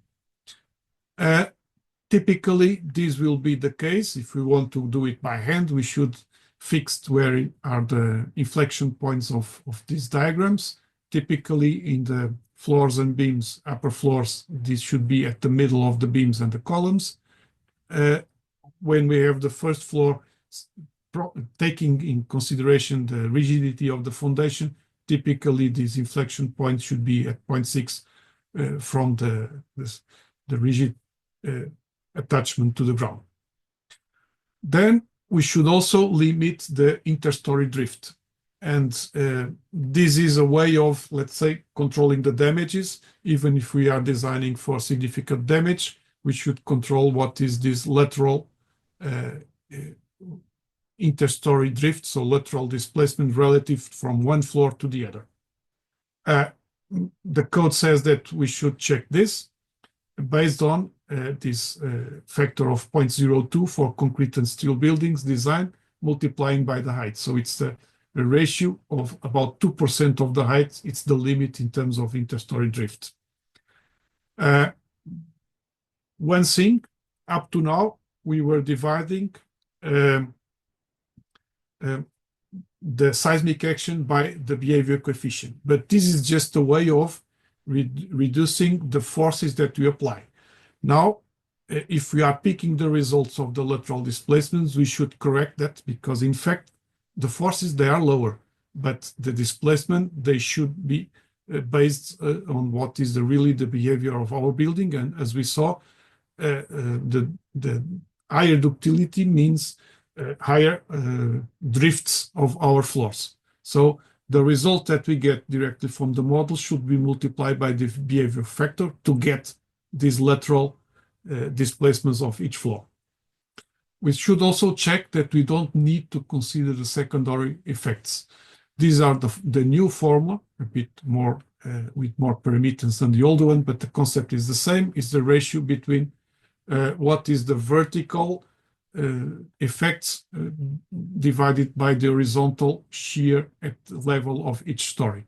Typically, this will be the case. If we want to do it by hand, we should fix where are the inflection points of these diagrams. Typically, in the floors and beams, upper floors, this should be at the middle of the beams and the columns. When we have the first floor, taking in consideration the rigidity of the foundation, typically this inflection point should be at 0.6 from the rigid attachment to the ground. Then we should also limit the interstory drift. And this is a way of, let's say, controlling the damages. Even if we are designing for significant damage, we should control what is this lateral interstory drift, so lateral displacement relative from one floor to the other. The code says that we should check this based on this factor of 0.02 for concrete and steel buildings design, multiplying by the height. So it's a ratio of about 2% of the height. It's the limit in terms of interstory drift. One thing, up to now, we were dividing the seismic action by the behavior coefficient. But this is just a way of reducing the forces that we apply. Now, if we are picking the results of the lateral displacements, we should correct that because, in fact, the forces, they are lower, but the displacement, they should be based on what is really the behavior of our building. And as we saw, the higher ductility means higher drifts of our floors. So the result that we get directly from the model should be multiplied by the behavior factor to get these lateral displacements of each floor. We should also check that we don't need to consider the secondary effects. These are the new formula, a bit more with more permittance than the old one, but the concept is the same. It's the ratio between what is the vertical effects divided by the horizontal shear at the level of each story.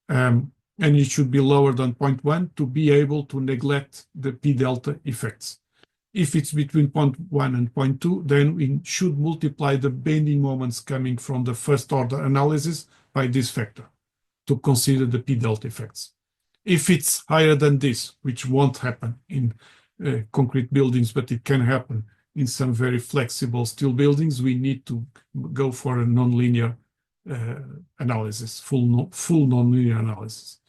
And it should be lower than 0.1 to be able to neglect the P delta effects. If it's between 0.1 and 0.2, then we should multiply the bending moments coming from the first order analysis by this factor to consider the P delta effects. If it's higher than this, which won't happen in concrete buildings, but it can happen in some very flexible steel buildings, we need to go for a nonlinear analysis, full nonlinear analysis.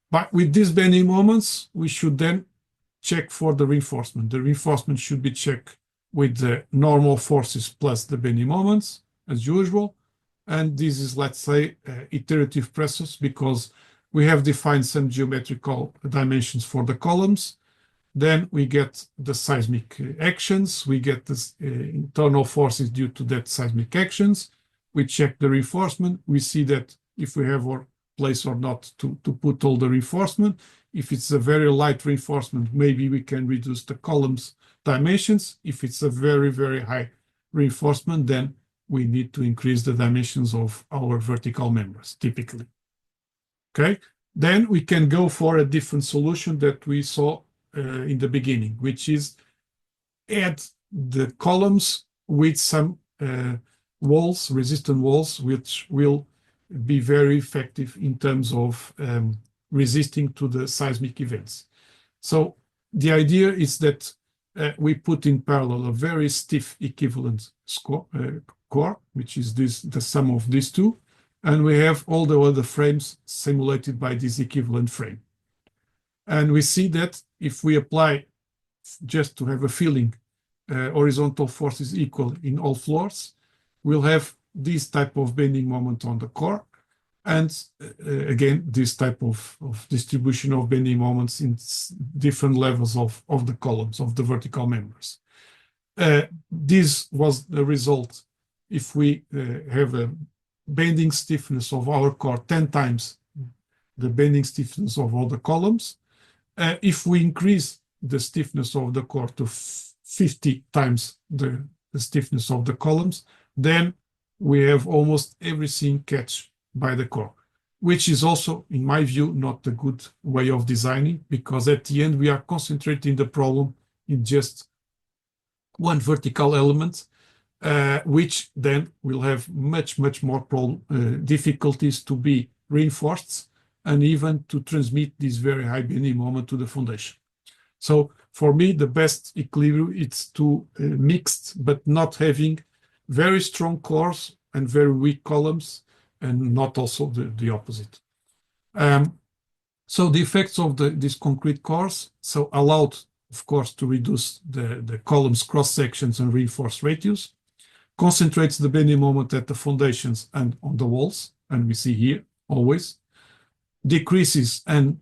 But with these bending moments, we should then check for the reinforcement. The reinforcement should be checked with the normal forces plus the bending moments, as usual. And this is, let's say, iterative process because we have defined some geometrical dimensions for the columns. Then we get the seismic actions. We get the internal forces due to that seismic actions. We check the reinforcement. We see that if we have our place or not to put all the reinforcement. If it's a very light reinforcement, maybe we can reduce the columns dimensions. If it's a very, very high reinforcement, then we need to increase the dimensions of our vertical members, typically. Okay, then we can go for a different solution that we saw in the beginning, which is add the columns with some walls, resistant walls, which will be very effective in terms of resisting to the seismic events. So the idea is that we put in parallel a very stiff equivalent core, which is the sum of these two, and we have all the other frames simulated by this equivalent frame. And we see that if we apply, just to have a feeling, horizontal forces equal in all floors, we'll have this type of bending moment on the core, and again, this type of distribution of bending moments in different levels of the columns, of the vertical members. This was the result if we have a bending stiffness of our core 10 times the bending stiffness of all the columns. If we increase the stiffness of the core to 50 times the stiffness of the columns, then we have almost everything catch by the core, which is also, in my view, not a good way of designing, because at the end we are concentrating the problem in just one vertical element, which then will have much more difficulties to be reinforced and even to transmit this very high bending moment to the foundation. So for me, the best equilibrium is to mixed, but not having very strong cores and very weak columns, and not also the opposite. So the effects of these concrete cores allowed, of course, to reduce the columns cross sections and reinforced ratios, concentrates the bending moment at the foundations and on the walls, and we see here always, decreases and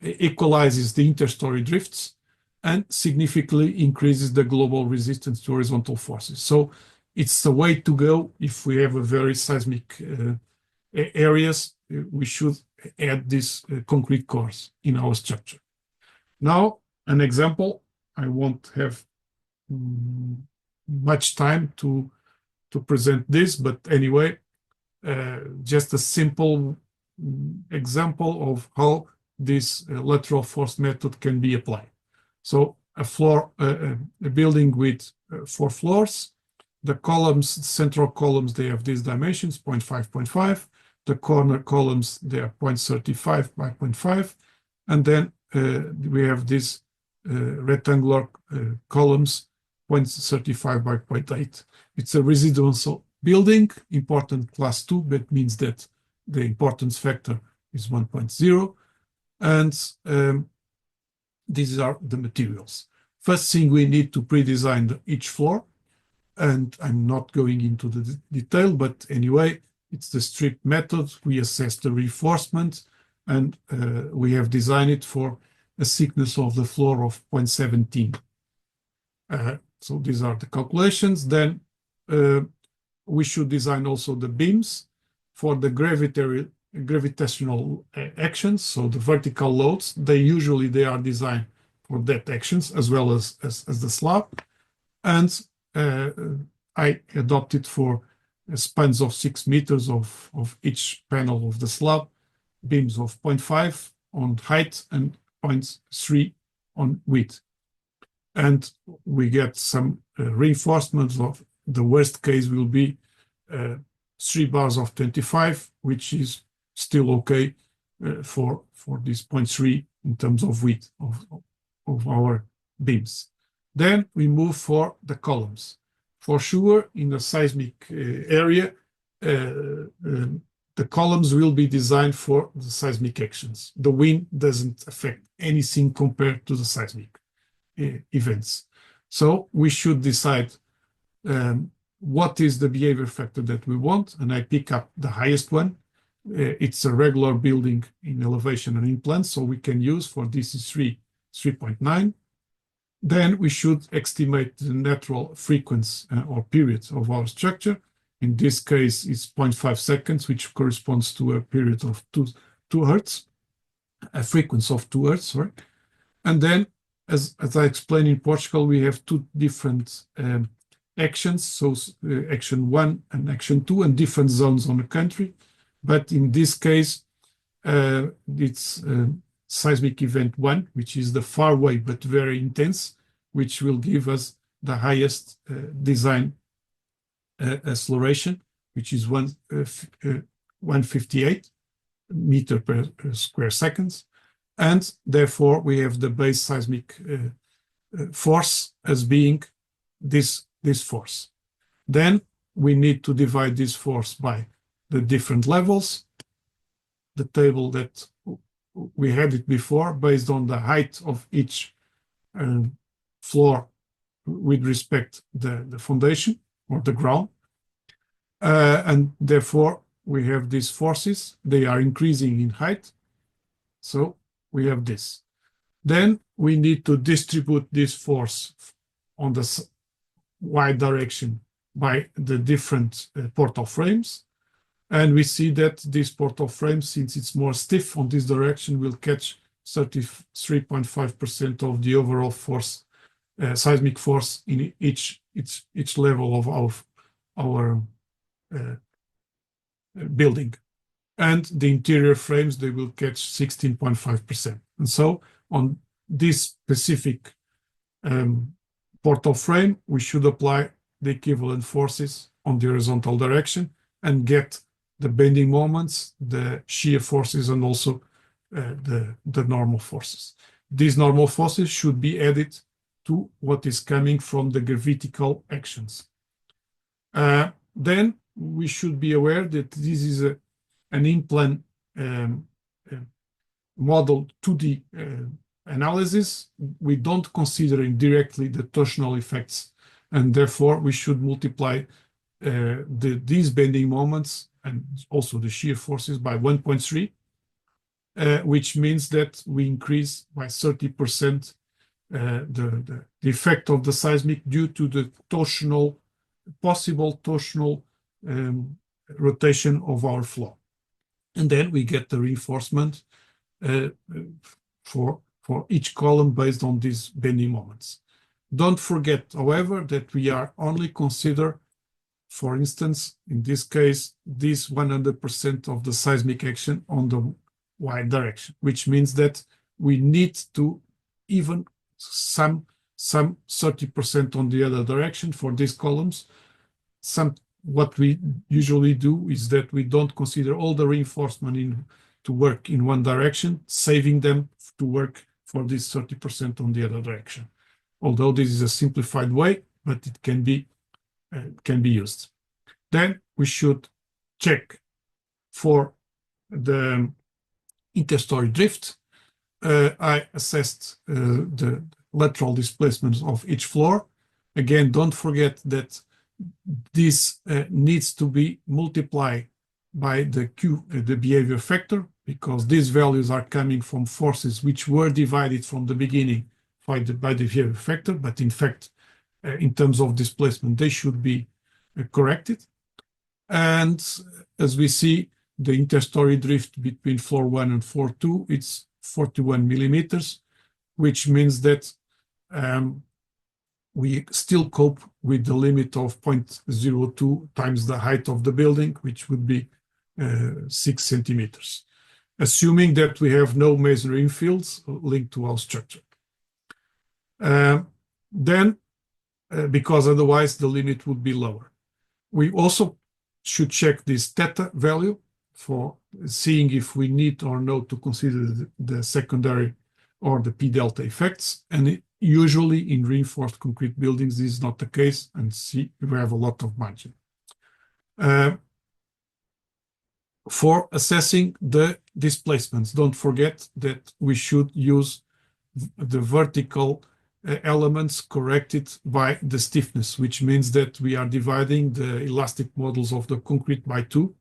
equalizes the interstory drifts, and significantly increases the global resistance to horizontal forces. So it's the way to go if we have a very seismic areas. We should add these concrete cores in our structure. Now, an example. I won't have much time to present this, but anyway, just a simple example of how this lateral force method can be applied. So a building with 4 floors, the columns, central columns, they have these dimensions, 0.5, 0.5. The corner columns, they are 0.35 by 0.5. And then we have these rectangular columns, 0.35 by 0.8. It's a residential building, important class 2, that means that the importance factor is 1.0. And these are the materials. First thing, we need to pre-design each floor. And I'm not going into the detail, but anyway, it's the strip method. We assess the reinforcement, and we have designed it for a thickness of the floor of 0.17. So these are the calculations. Then we should design also the beams for the gravitational actions. So the vertical loads, they are designed for that actions as well as the slab. And I adopted for spans of 6 meters of each panel of the slab, beams of 0.5 on height and 0.3 on width. And we get some reinforcements. Of the worst case will be 3 bars of 25, which is still okay for this 0.3 in terms of width of our beams. Then we move for the columns. For sure, in the seismic area, the columns will be designed for the seismic actions. The wind doesn't affect anything compared to the seismic events. So we should decide what is the behavior factor that we want, and I pick up the highest one. It's a regular building in elevation and in plan, so we can use for this is 3.9. Then we should estimate the natural frequency or periods of our structure. In this case, it's 0.5 seconds, which corresponds to a period of 2 hertz, a frequency of 2 hertz, sorry. And then, as I explained in Portugal, we have 2 different actions, so action 1 and action 2, and different zones on the country. But in this case, it's seismic event 1, which is the far away but very intense, which will give us the highest design acceleration, which is 158 meter per square seconds. And therefore, we have the base seismic force as being this force. Then we need to divide this force by the different levels. The table that we had it before, based on the height of each floor with respect to the foundation or the ground. And therefore, we have these forces. They are increasing in height. So we have this. Then we need to distribute this force on the y direction by the different portal frames. And we see that this portal frame, since it's more stiff on this direction, will catch 33.5% of the overall force, seismic force in each level of our building. And the interior frames, they will catch 16.5%. And so on this specific portal frame, we should apply the equivalent forces on the horizontal direction and get the bending moments, the shear forces, and also the normal forces. These normal forces should be added to what is coming from the gravitical actions. Then we should be aware that this is an in-plan model 2D analysis. We don't consider indirectly the torsional effects, and therefore we should multiply these bending moments and also the shear forces by 1.3, which means that we increase by 30% the effect of the seismic due to the possible torsional rotation of our floor. And then we get the reinforcement for each column based on these bending moments. Don't forget, however, that we are only consider, for instance, in this case, this 100% of the seismic action on the y direction, which means that we need to even some 30% on the other direction for these columns. What we usually do is that we don't consider all the reinforcement to work in one direction, saving them to work for this 30% on the other direction. Although this is a simplified way, but it can be used. Then we should check for the interstory drift. I assessed the lateral displacements of each floor. Again, don't forget that this needs to be multiplied by the behavior factor, because these values are coming from forces which were divided from the beginning by the behavior factor, but in fact, in terms of displacement, they should be corrected. And as we see, the interstory drift between floor 1 and floor 2, it's 41 millimeters, which means that we still cope with the limit of 0.02 times the height of the building, which would be 6 centimeters, assuming that we have no masonry infills linked to our structure. Then, because otherwise the limit would be lower. We also should check this theta value for seeing if we need or no to consider the secondary or the P delta effects. And usually in reinforced concrete buildings, this is not the case, and see we have a lot of margin. For assessing the displacements, don't forget that we should use the vertical elements corrected by the stiffness, which means that we are dividing the elastic models of the concrete by 2,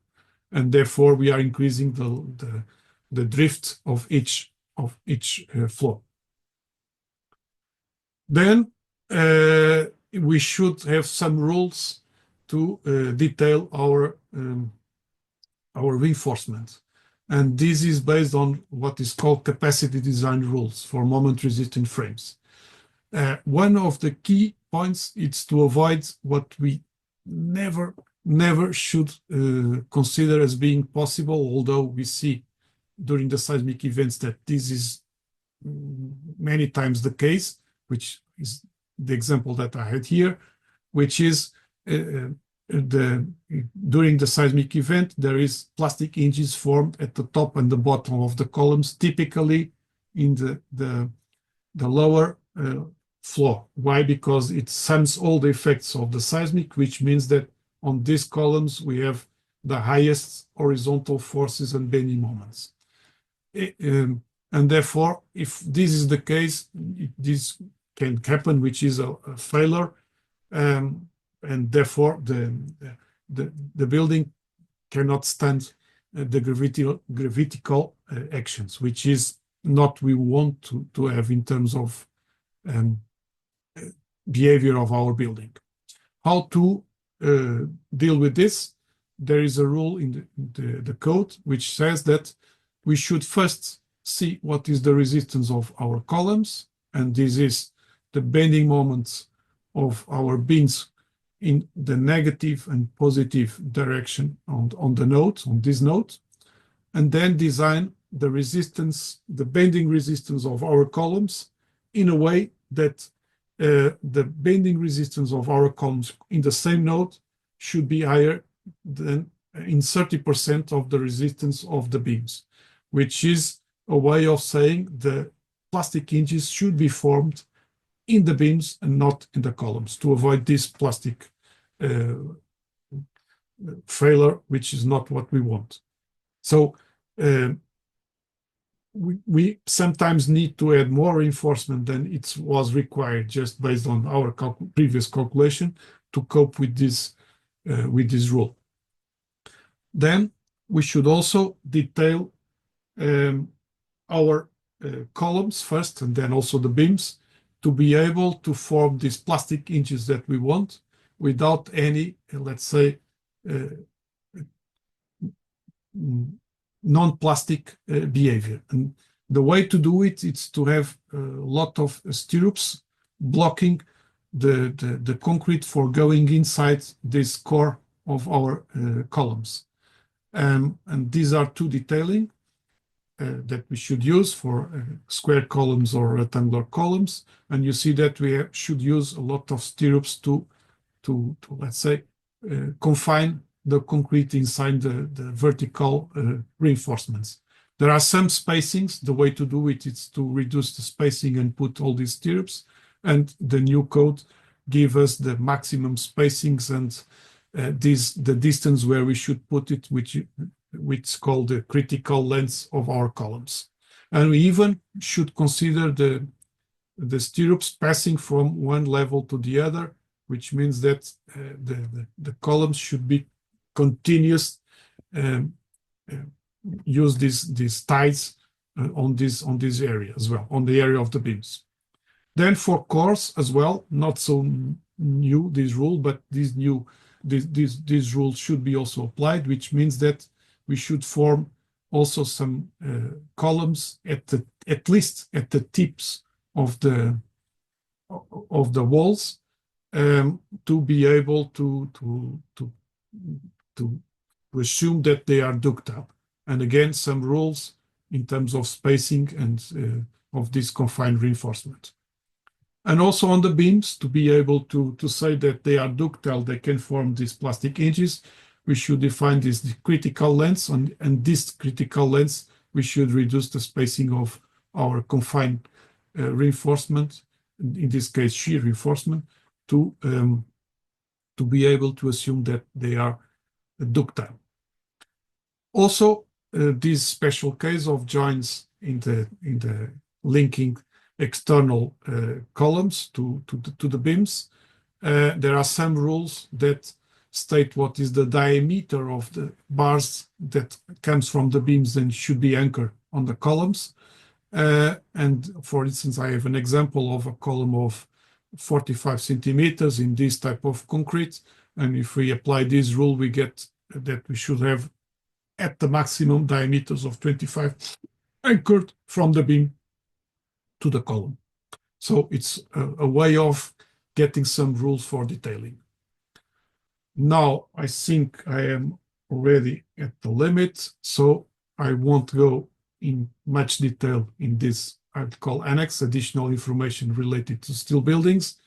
and therefore we are increasing the drift of each floor. Then we should have some rules to detail our reinforcement, and this is based on what is called capacity design rules for moment resistant frames. One of the key points is to avoid what we never should consider as being possible, although we see during the seismic events that this is many times the case, which is the example that I had here, which is during the seismic event, there is plastic hinges formed at the top and the bottom of the columns, typically in the lower floor. Why? Because it sums all the effects of the seismic, which means that on these columns we have the highest horizontal forces and bending moments. And therefore, if this is the case, this can happen, which is a failure, and therefore the building cannot stand the gravitical actions, which is not we want to have in terms of behavior of our building. How to deal with this? There is a rule in the code which says that we should first see what is the resistance of our columns, and this is the bending moments of our beams in the negative and positive direction on this node, and then design the resistance, the bending resistance of our columns in a way that the bending resistance of our columns in the same node should be higher than in 30% of the resistance of the beams, which is a way of saying the plastic hinges should be formed in the beams and not in the columns to avoid this plastic failure, which is not what we want. So we sometimes need to add more reinforcement than it was required just based on our previous calculation to cope with this rule. Then we should also detail our columns first and then also the beams to be able to form these plastic hinges that we want without any, let's say, non-plastic behavior. And the way to do it is to have a lot of stirrups blocking the concrete for going inside this core of our columns. And these are two detailing that we should use for square columns or rectangular columns. And you see that we should use a lot of stirrups to let's say, confine the concrete inside the vertical reinforcements. There are some spacings. The way to do it is to reduce the spacing and put all these stirrups. And the new code gives us the maximum spacings and the distance where we should put it, which is called the critical length of our columns. And we even should consider the stirrups passing from one level to the other, which means that the columns should be continuous, use these ties on this area as well, on the area of the beams. Then for cores as well, not so new this rule, but this rule should be also applied, which means that we should form also some columns at least at the tips of the walls to be able to assume that they are ductile. And again, some rules in terms of spacing and of this confined reinforcement. And also on the beams, to be able to say that they are ductile, they can form these plastic hinges, we should define this critical length, and this critical length, we should reduce the spacing of our confined reinforcement, in this case shear reinforcement, to be able to assume that they are ductile. Also, this special case of joints in the linking external columns to the beams, there are some rules that state what is the diameter of the bars that comes from the beams and should be anchored on the columns. And for instance, I have an example of a column of 45 centimeters in this type of concrete. And if we apply this rule, we get that we should have at the maximum diameters of 25 anchored from the beam to the column. So it's a way of getting some rules for detailing. Now, I think I am already at the limit, so I won't go in much detail in this, I would call annex, additional information related to steel buildings.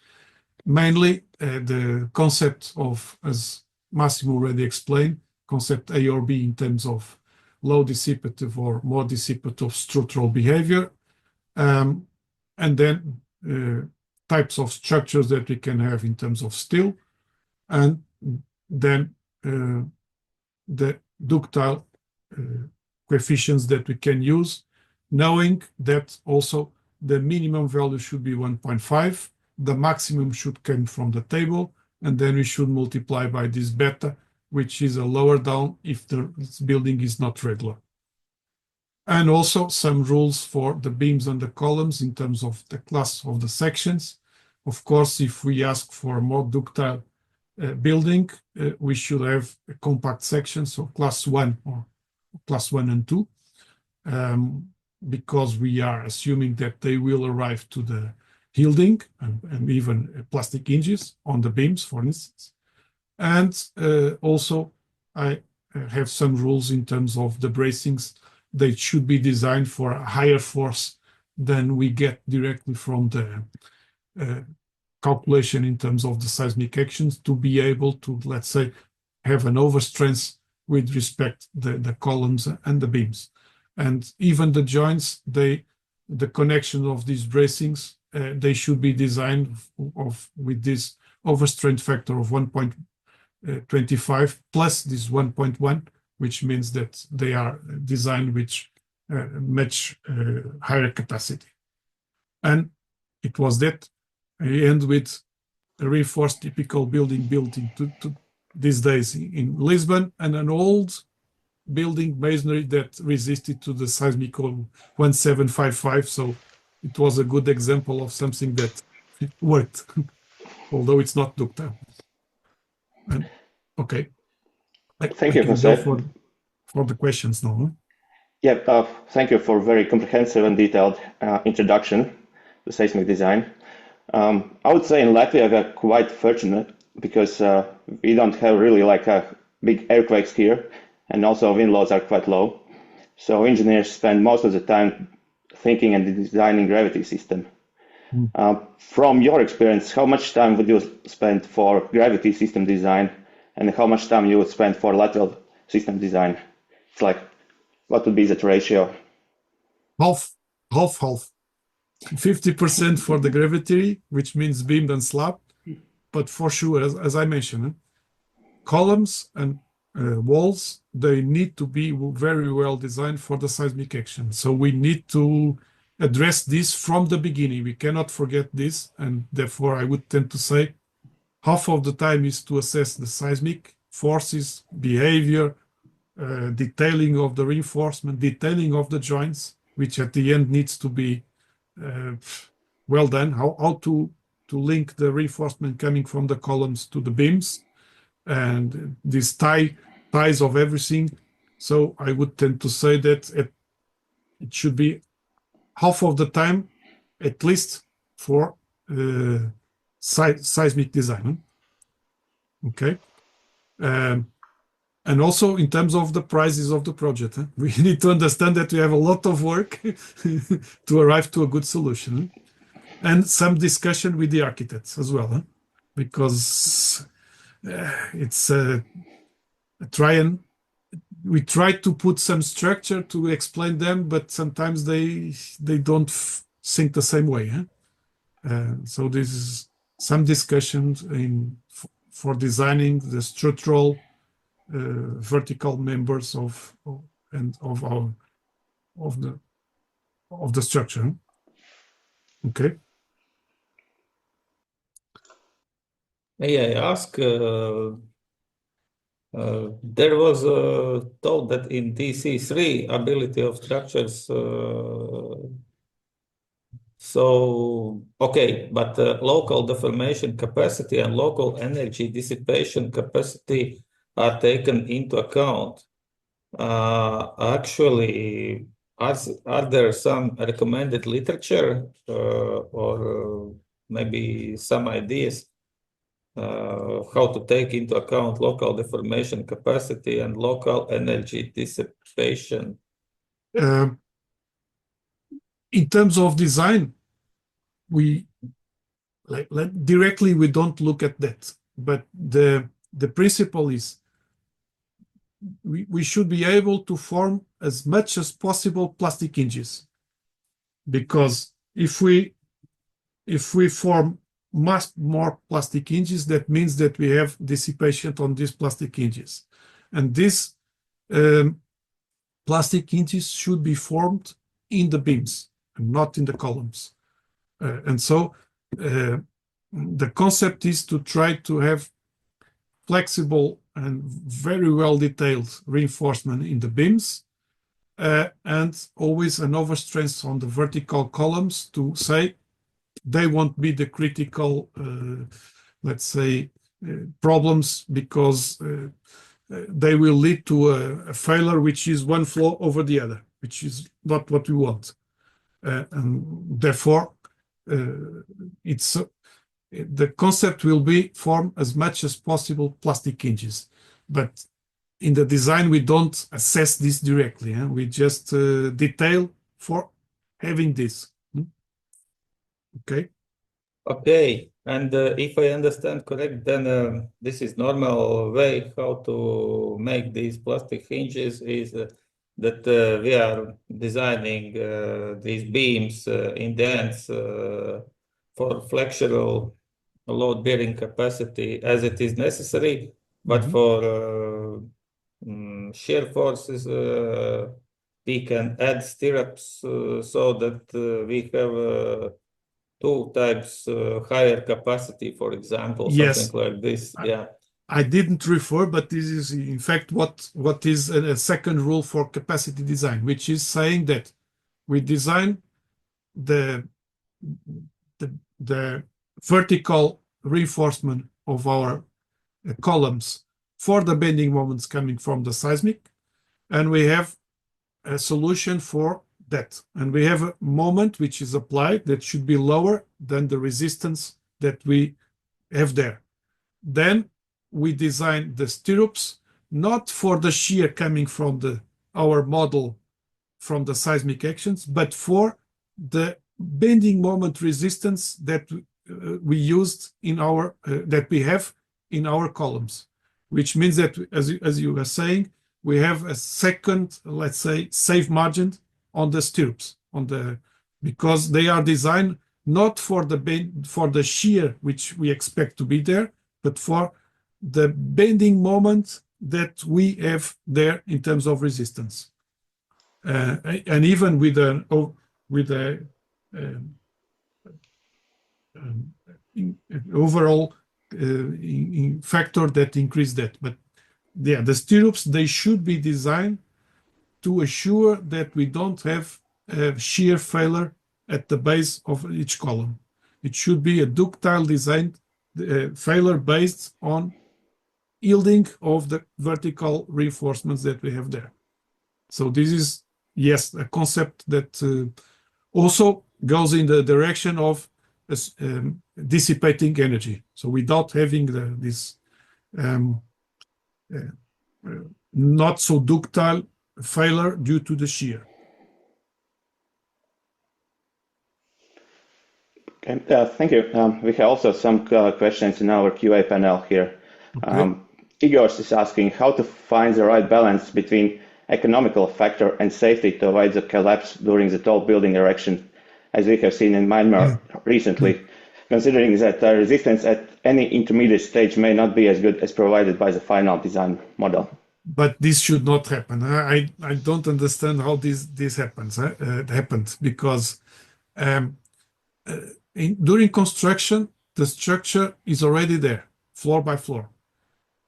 Mainly the concept of, as Massimo already explained, concept A or B in terms of low dissipative or more dissipative structural behavior. And then types of structures that we can have in terms of steel. And then the ductile coefficients that we can use, knowing that also the minimum value should be 1.5, the maximum should come from the table, and then we should multiply by this beta, which is a lower down if the building is not regular. And also some rules for the beams and the columns in terms of the class of the sections. Of course, if we ask for a more ductile building, we should have a compact section, so class 1 or class 1 and 2, because we are assuming that they will arrive to the yielding and even plastic hinges on the beams, for instance. And also, I have some rules in terms of the bracings. They should be designed for a higher force than we get directly from the calculation in terms of the seismic actions to be able to, let's say, have an overstrength with respect to the columns and the beams. And even the joints, the connection of these bracings, they should be designed with this overstrength factor of 25 plus this 1.1, which means that they are designed with much higher capacity. And it was that I end with a reinforced typical building built into these days in Lisbon, and an old building masonry that resisted to the seismic code 1755. So it was a good example of something that worked, although it's not ductile. And, okay. Thank you, José. For the questions now. Huh? Yeah, thank you for very comprehensive and detailed introduction to seismic design. I would say in Latvia we are quite fortunate because we don't have really like big earthquakes here, and also wind loads are quite low. So engineers spend most of the time thinking and designing gravity system. From your experience, how much time would you spend for gravity system design, and how much time you would spend for lateral system design? It's like, what would be that ratio? Half. 50% for the gravity, which means beam and slab. But for sure, as I mentioned, columns and walls, they need to be very well designed for the seismic action. So we need to address this from the beginning. We cannot forget this. And therefore, I would tend to say half of the time is to assess the seismic forces, behavior, detailing of the reinforcement, detailing of the joints, which at the end needs to be well done. How to link the reinforcement coming from the columns to the beams, and these ties of everything. So I would tend to say that it should be half of the time, at least, for seismic design. Okay. And also in terms of the prices of the project, we need to understand that we have a lot of work to arrive to a good solution, and some discussion with the architects as well, because it's we try to put some structure to explain them, but sometimes they don't think the same way. So this is some discussions for designing the structural vertical members of the structure. Okay. May I ask? There was told that in DC3 ability of structures. So okay, but local deformation capacity and local energy dissipation capacity are taken into account. Actually, are there some recommended literature or maybe some ideas how to take into account local deformation capacity and local energy dissipation? In terms of design, we directly we don't look at that, but the principle is we should be able to form as much as possible plastic hinges, because if we form much more plastic hinges, that means that we have dissipation on these plastic hinges, and these plastic hinges should be formed in the beams and not in the columns. And so the concept is to try to have flexible and very well detailed reinforcement in the beams, and always an overstrength on the vertical columns to say they won't be the critical, let's say, problems, because they will lead to a failure which is one flow over the other, which is not what we want. And therefore, the concept will be form as much as possible plastic hinges, but in the design we don't assess this directly. We just detail for having this. Okay. Okay, and if I understand correct, then this is normal way how to make these plastic hinges is that we are designing these beams in the ends for flexural load bearing capacity as it is necessary, But for shear forces, we can add stirrups so that we have two types higher capacity, for example, Yes. something like this. Yeah. I didn't refer, but this is in fact what is a second rule for capacity design, which is saying that we design the vertical reinforcement of our columns for the bending moments coming from the seismic, and we have a solution for that. And we have a moment which is applied that should be lower than the resistance that we have there. Then we design the stirrups not for the shear coming from our model from the seismic actions, but for the bending moment resistance that we used in our that we have in our columns, which means that as you were saying, we have a second, let's say, safe margin on the stirrups because they are designed not for the shear which we expect to be there, but for the bending moment that we have there in terms of resistance, and even with a overall factor that increase that. But yeah, the stirrups, they should be designed to assure that we don't have shear failure at the base of each column. It should be a ductile design failure based on yielding of the vertical reinforcements that we have there. So this is, yes, a concept that also goes in the direction of dissipating energy. So without having this not so ductile failure due to the shear. Okay, thank you. We have also some questions in our QA panel here. Okay. Igor is asking how to find the right balance between economical factor and safety to avoid the collapse during the tall building erection, as we have seen in Myanmar recently, considering that resistance at any intermediate stage may not be as good as provided by the final design model. But this should not happen. I don't understand how this happens. Happened because during construction, the structure is already there, floor by floor.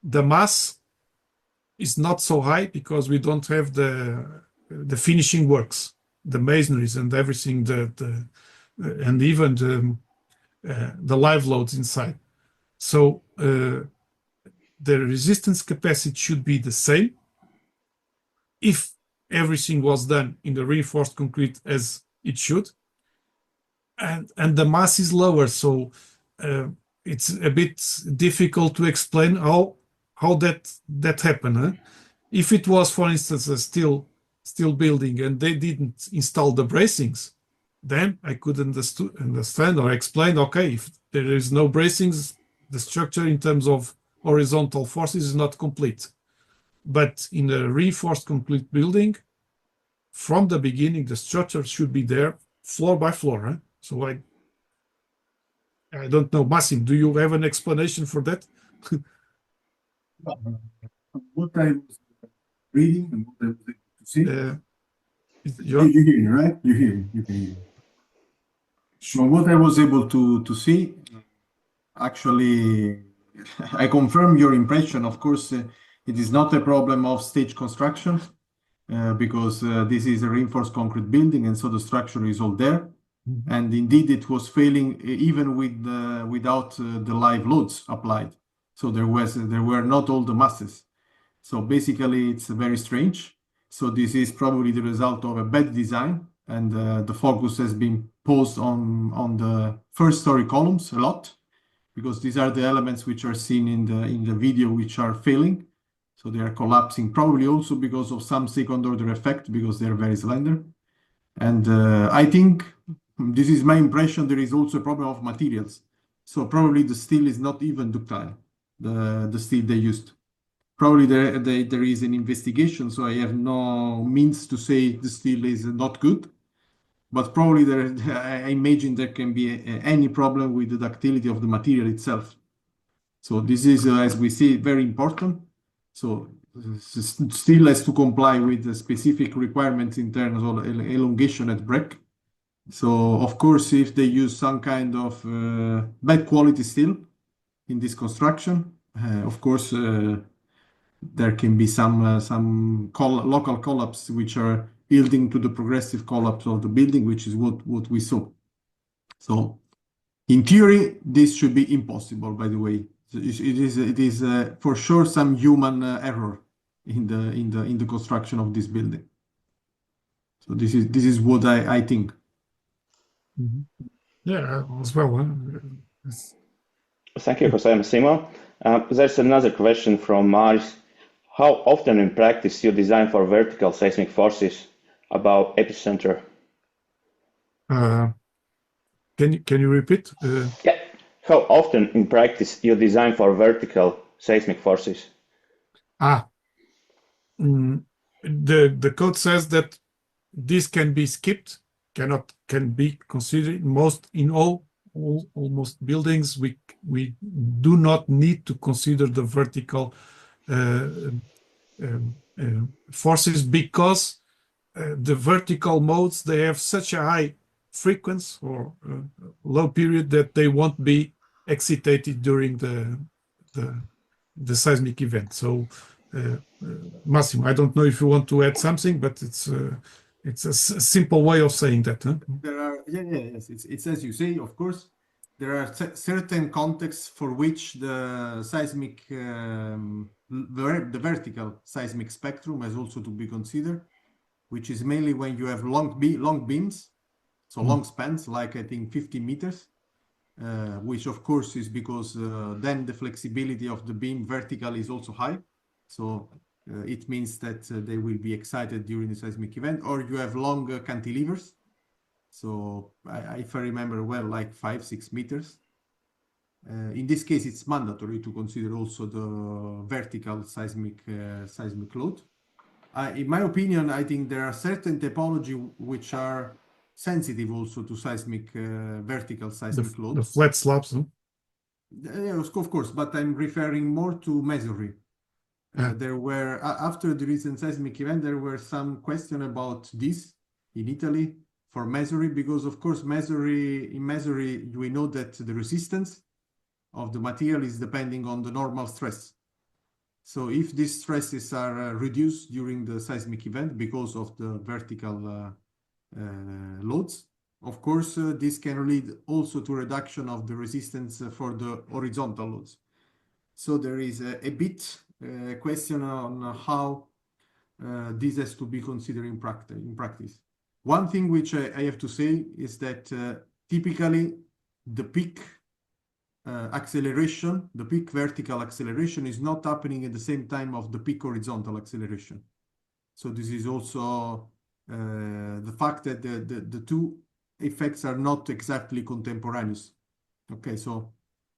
The mass is not so high because we don't have the finishing works, the masonries and everything, and even the live loads inside. So the resistance capacity should be the same if everything was done in the reinforced concrete as it should, and the mass is lower. So it's a bit difficult to explain how that happened. Huh? If it was, for instance, a steel building and they didn't install the bracings, then I could understand or explain, okay, if there is no bracings, the structure in terms of horizontal forces is not complete. But in a reinforced concrete building, from the beginning, the structure should be there floor by floor. Huh? So I don't know. Massimo, do you have an explanation for that? What I was reading and what I was able to see. You hear me, right? You hear me. You can hear me. So what I was able to see, actually, I confirm your impression. Of course, it is not a problem of stage construction because this is a reinforced concrete building, and so the structure is all there. Mm-hmm. And indeed, it was failing even without the live loads applied. So there were not all the masses. So basically, it's very strange. So this is probably the result of a bad design, and the focus has been posed on the first story columns a lot, because these are the elements which are seen in the video which are failing. So they are collapsing, probably also because of some second order effect, because they are very slender. And I think this is my impression. There is also a problem of materials. So probably the steel is not even ductile, the steel they used. Probably there is an investigation, so I have no means to say the steel is not good. But probably I imagine there can be any problem with the ductility of the material itself. So this is, as we see, very important. So still has to comply with the specific requirements in terms of elongation at break. So of course, if they use some kind of bad quality steel in this construction, of course, there can be some local collapse which are yielding to the progressive collapse of the building, which is what we saw. So in theory, this should be impossible, by the way. It is for sure some human error in the construction of this building. So this is what I think. Mhm. Yeah, as well. Thank you, José Massimo. There's another question from Maris. How often in practice you design for vertical seismic forces above epicenter? Can you repeat? Yeah. How often in practice you design for vertical seismic forces? The code says that this can be skipped, can be considered almost buildings. We do not need to consider the vertical forces because the vertical modes, they have such a high frequency or low period that they won't be excitated during the seismic event. So Massimo, I don't know if you want to add something, but it's a simple way of saying that. Huh? There are, yes, it's as you say, of course, there are certain contexts for which the seismic, the vertical seismic spectrum has also to be considered, which is mainly when you have long beams, so long spans, like I think 50 meters, which of course is because then the flexibility of the beam vertical is also high. So it means that they will be excited during the seismic event, or you have long cantilevers. So if I remember well, like 5-6 meters. In this case, it's mandatory to consider also the vertical seismic load. In my opinion, I think there are certain topology which are sensitive also to seismic vertical seismic load. The flat slabs. Huh? Yeah, of course, but I'm referring more to masonry. There were, after the recent seismic event, there were some questions about this in Italy for masonry, because of course in masonry, we know that the resistance of the material is depending on the normal stress. So if these stresses are reduced during the seismic event because of the vertical loads, of course, this can lead also to reduction of the resistance for the horizontal loads. So there is a bit question on how this has to be considered in practice. One thing which I have to say is that typically the peak acceleration, the peak vertical acceleration is not happening at the same time of the peak horizontal acceleration. So this is also the fact that the two effects are not exactly contemporaneous. Okay, so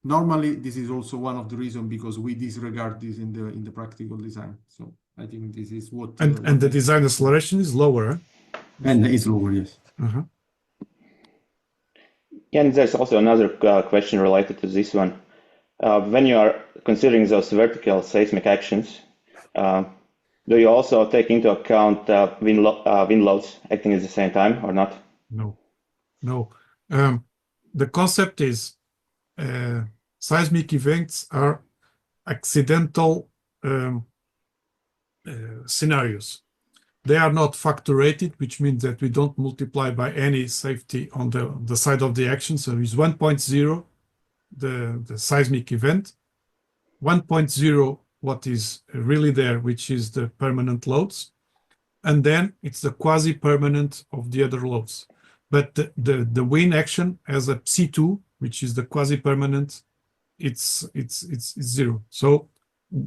normally this is also one of the reasons because we disregard this in the practical design. So I think this is what and the design acceleration is lower. And it's lower, yes. Uh-huh. And there's also another question related to this one. When you are considering those vertical seismic actions, do you also take into account wind loads acting at the same time or not? No. The concept is seismic events are accidental scenarios. They are not factor-rated, which means that we don't multiply by any safety on the side of the action. So it's 1.0, the seismic event, 1.0, what is really there, which is the permanent loads, and then it's the quasi-permanent of the other loads. But the wind action has a C2, which is the quasi-permanent, it's zero. So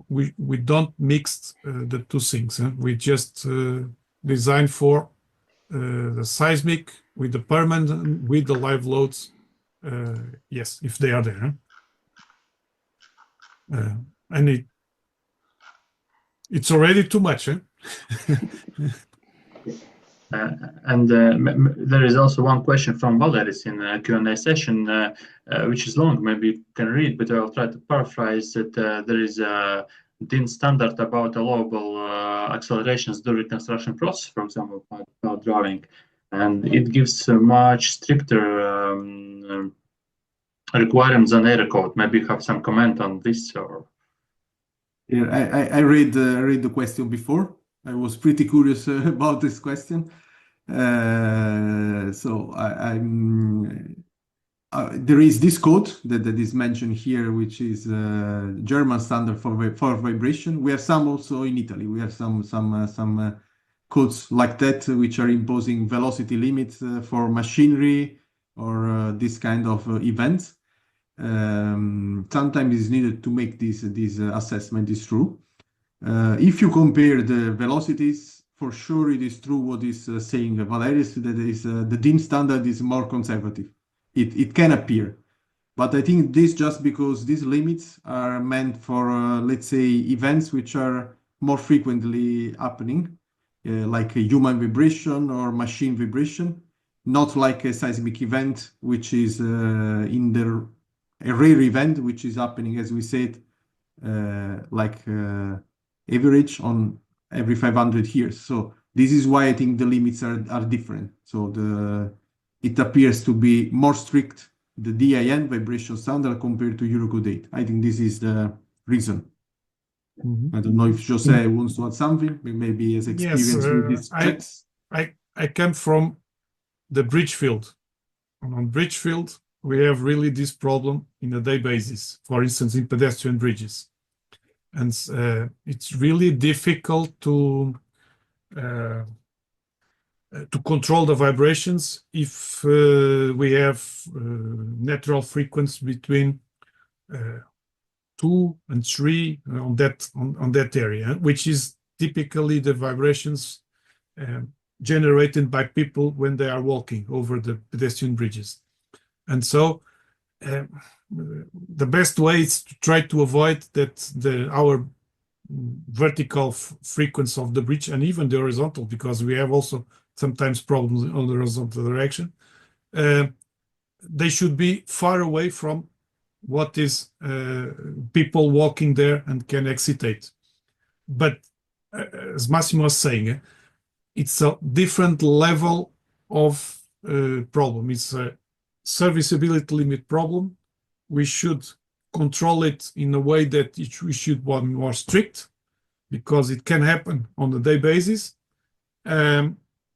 we don't mix the two things. Huh? We just design for the seismic with the permanent, with the live loads. Yes, if they are there. Huh? And it's already too much. Huh? There is also one question from Valeris in the Q&A session, which is long. Maybe you can read, but I'll try to paraphrase that. There is a DIN standard about allowable accelerations during construction process, for example, by drawing, and it gives a much stricter requirements than error code. Maybe you have some comment on this, or yeah, I read the question before. I was pretty curious about this question. So there is this code that is mentioned here, which is German standard for vibration. We have some also in Italy. We have some codes like that, which are imposing velocity limits for machinery or this kind of events. Sometimes it's needed to make this assessment is true. If you compare the velocities, for sure it is true what is saying Valeris, that is the DIN standard is more conservative. It can appear, but I think this just because these limits are meant for let's say events which are more frequently happening, like a human vibration or machine vibration, not like a seismic event, which is a rare event, which is happening, as we said, like average on every 500 years. So this is why I think the limits are different. So it appears to be more strict, the DIN vibration standard compared to Eurocode 8. I think this is the reason. I don't know if José wants to add something, maybe his experience with these checks. I come from the bridge field. On bridge field, we have really this problem in a day basis, for instance, in pedestrian bridges. And it's really difficult to control the vibrations if we have natural frequency between 2 and 3 on that area, which is typically the vibrations generated by people when they are walking over the pedestrian bridges. And so the best way is to try to avoid that our vertical frequency of the bridge, and even the horizontal, because we have also sometimes problems on the horizontal direction, they should be far away from what is people walking there and can excitate. But as Massimo was saying, it's a different level of problem. It's a serviceability limit problem. We should control it in a way that we should be more strict, because it can happen on a day basis.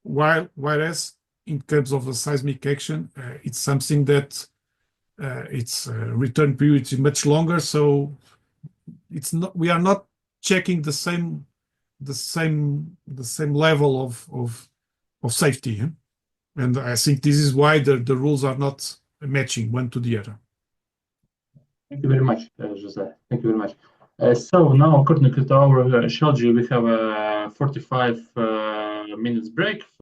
Whereas in terms of a seismic action, it's something that its return period is much longer. So it's not. We are not checking the same level of safety. And I think this is why the rules are not matching one to the other. Thank you very much, José. Thank you very much. So now, according to our schedule, we have a 45 minutes break.